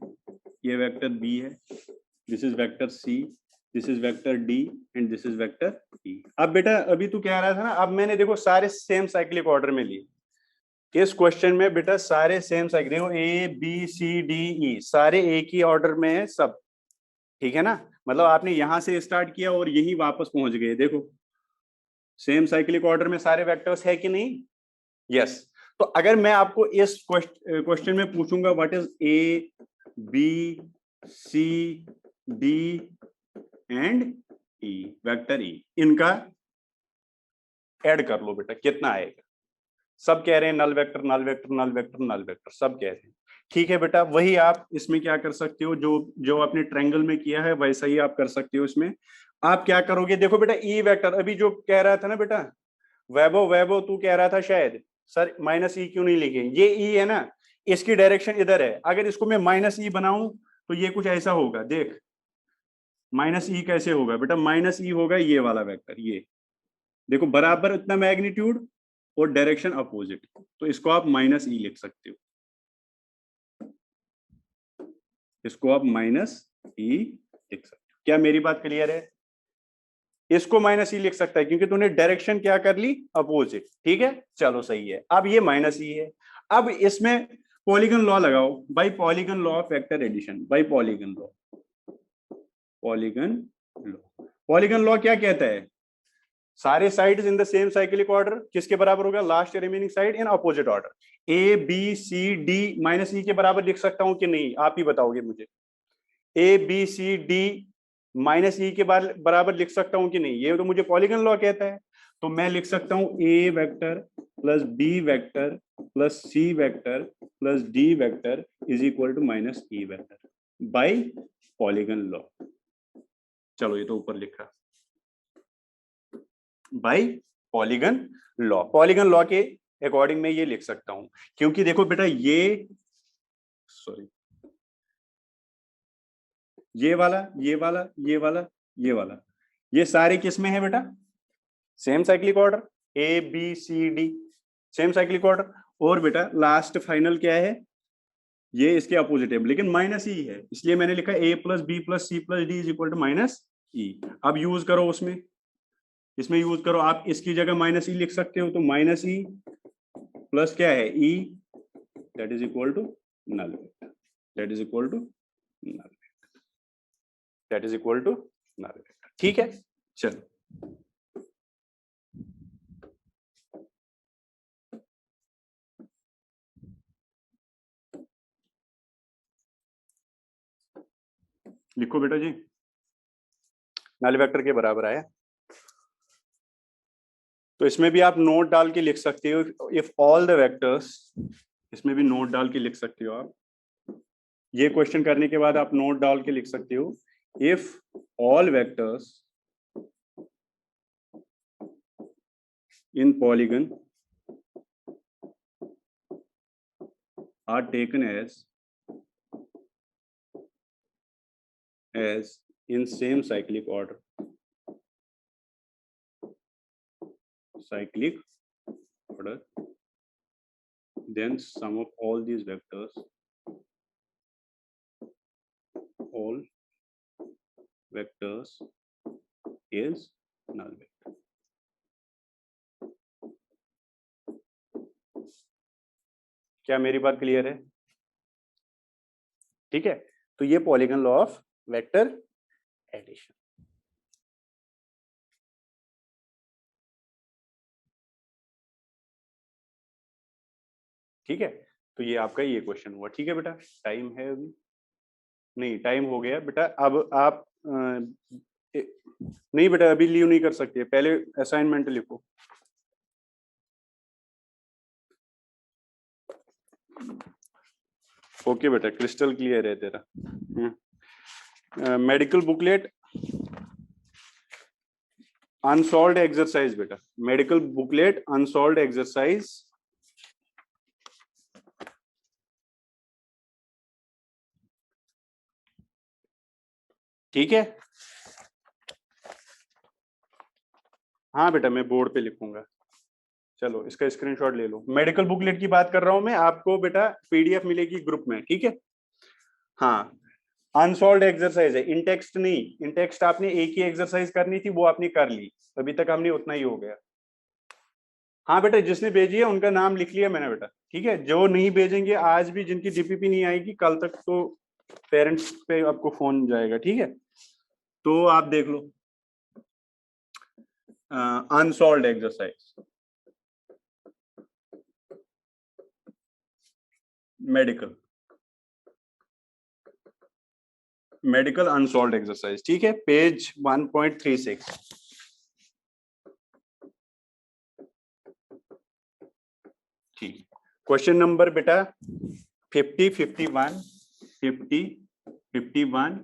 ये वेक्टर बी है, this is vector c, this is vector d and this is vector e. अब बेटा अभी तू कह रहा था ना, अब मैंने देखो सारे सेम साइक्लिक ऑर्डर में लिए। इस क्वेश्चन में बेटा सारे सेम साइक्लिक, देखो A B C D E सारे एक ही ऑर्डर में है सब, ठीक है ना? मतलब आपने यहां से स्टार्ट किया और यही वापस पहुंच गए। देखो सेम साइक्लिक ऑर्डर में सारे वेक्टर्स है कि नहीं? यस। तो अगर मैं आपको इस क्वेश्चन में पूछूंगा what is a B C d and e, vector e, इनका ऐड कर लो बेटा, कितना आएगा? सब कह रहे हैं null vector null vector null vector null vector, सब कह रहे हैं। ठीक है बेटा, वही आप इसमें क्या कर सकते हो, जो जो आपने ट्रायंगल में किया है वैसा ही आप कर सकते हो इसमें। आप क्या करोगे, देखो बेटा ई वेक्टर अभी जो कह रहा था ना बेटा, वैभव वैभव तू कह रहा था शायद सर माइनस ई क्यों नहीं लिखे, ये ई है ना, इसकी डायरेक्शन इधर है, अगर इसको मैं माइनस ई बनाऊं तो ये कुछ ऐसा होगा, देख माइनस ई कैसे होगा बेटा, माइनस ई होगा ये वाला वेक्टर, ये देखो बराबर इतना मैग्नीट्यूड और डायरेक्शन अपोजिट, तो इसको आप माइनस ई लिख सकते हो, इसको आप माइनस ई लिख सकते हो। क्या मेरी बात क्लियर है? इसको माइनस ई लिख सकता है क्योंकि तूने डायरेक्शन क्या कर ली, अपोजिट, ठीक है, चलो सही है। अब ये माइनस ई है, अब इसमें पॉलीगन लॉ लगाओ, by polygon law of vector addition, by polygon law, polygon law, polygon law क्या कहता है, सारे sides in the same cyclic order किसके बराबर होगा, last remaining side in opposite order. A B C D minus E के बराबर लिख सकता हूं कि नहीं, आप ही बताओगे मुझे, A B C D minus E के बराबर लिख सकता हूं कि नहीं, ये तो मुझे पॉलीगन लॉ कहता है। तो मैं लिख सकता हूं A vector plus B vector plus C vector plus D vector is equal to minus E vector by polygon law. चलो ये तो ऊपर लिखा, by polygon law, polygon law के अकॉर्डिंग मैं ये लिख सकता हूं, क्योंकि देखो बेटा ये, सॉरी, ये वाला ये वाला ये वाला ये वाला, ये सारे किस में है बेटा, same cyclic order, A B C d same cyclic order, और बेटा लास्ट फाइनल क्या है, ये इसके अपोजिट है लेकिन माइनस ई है, इसलिए मैंने लिखा A plus B plus C plus D is equal to minus E. अब यूज करो उसमें, इसमें यूज करो, आप इसकी जगह माइनस ई लिख सकते हो, तो माइनस ई प्लस क्या है E, that is equal to null vector, that is equal to null vector, that is equal to null vector, ठीक है। चलो लिखो बेटा जी, नल वेक्टर के बराबर आया, तो इसमें भी आप नोट डाल के लिख सकते हो, इफ ऑल द वेक्टर्स, इसमें भी नोट डाल के लिख सकते हो आप, ये क्वेश्चन करने के बाद आप नोट डाल के लिख सकते हो, if all vectors in polygon are taken as in same cyclic order, then sum of all these vectors, all vectors is null vector। क्या मेरी बात क्लियर है? ठीक है, तो ये polygon law of vector addition. ठीक है, तो ये आपका ये क्वेश्चन हुआ, ठीक है बेटा, टाइम है अभी नहीं, टाइम हो गया बेटा, अब आप नहीं बेटा अभी लीव नहीं कर सकते, पहले असाइनमेंट लिखो। ओके बेटा, क्रिस्टल क्लियर है तेरा। मेडिकल बुकलेट अनसॉल्व्ड एक्सरसाइज बेटा, मेडिकल बुकलेट अनसॉल्व्ड एक्सरसाइज, ठीक है। हाँ बेटा मैं बोर्ड पे लिखूंगा, चलो इसका स्क्रीनशॉट ले लो, मेडिकल बुकलेट की बात कर रहा हूं मैं, आपको बेटा पीडीएफ मिलेगी ग्रुप में, ठीक है। हाँ, अनसॉल्व्ड एक्सरसाइज है, इन टेक्स्ट नहीं, इन टेक्स्ट आपने एक ही एक्सरसाइज करनी थी, वो आपने कर ली, अभी तक हमने उतना ही हो गया। हाँ बेटा, जिसने भेजी है उनका नाम लिख लिया मैंने बेटा, ठीक है, जो नहीं भेजेंगे आज भी, जिनकी डीपीपी नहीं आएगी कल तक, तो पेरेंट्स पे आपको फोन जाएगा, ठीक है। तो आप देख लो unsolved exercise, medical, medical unsolved exercise, ठीक है, पेज 1.36। ठीक, क्वेश्चन नंबर बेटा 50, 51, 50, 51,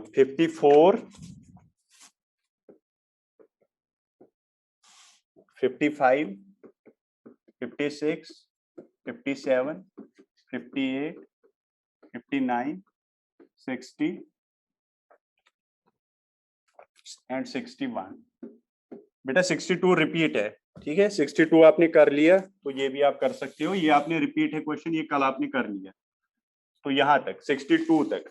54, 55, 56, 57, 58, 59, 60 एंड 61। बेटा 62 रिपीट है, ठीक है। 62 आपने कर लिया तो ये भी आप कर सकते हो, ये आपने रिपीट है क्वेश्चन, ये कल आपने कर लिया। तो यहां तक 62 तक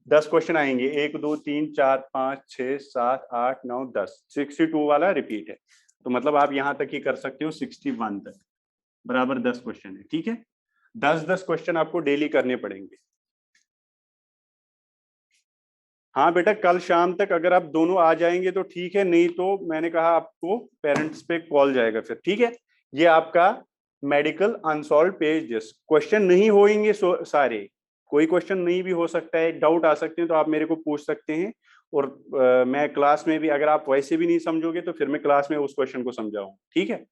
10 क्वेश्चन आएंगे, 1 2 3 4 5 6 7 8 9 10। 62 वाला रिपीट है, तो मतलब आप यहां तक ही कर सकते हो 61 तक, बराबर 10 क्वेश्चन है, ठीक है। 10-10 क्वेश्चन आपको डेली करने पड़ेंगे। हाँ बेटा, कल शाम तक अगर आप दोनों आ जाएंगे तो ठीक है, नहीं तो मैंने कहा आपको पेरेंट्स पे कॉल जाएगा फिर, ठीक है। ये आपका medical unsolved page test, question नहीं होंगे सारे, कोई क्वेश्चन नहीं भी हो सकता है, डाउट आ सकते हैं, तो आप मेरे को पूछ सकते हैं। और मैं क्लास में भी, अगर आप वैसे भी नहीं समझोगे तो फिर मैं क्लास में उस क्वेश्चन को समझाऊँ, ठीक है।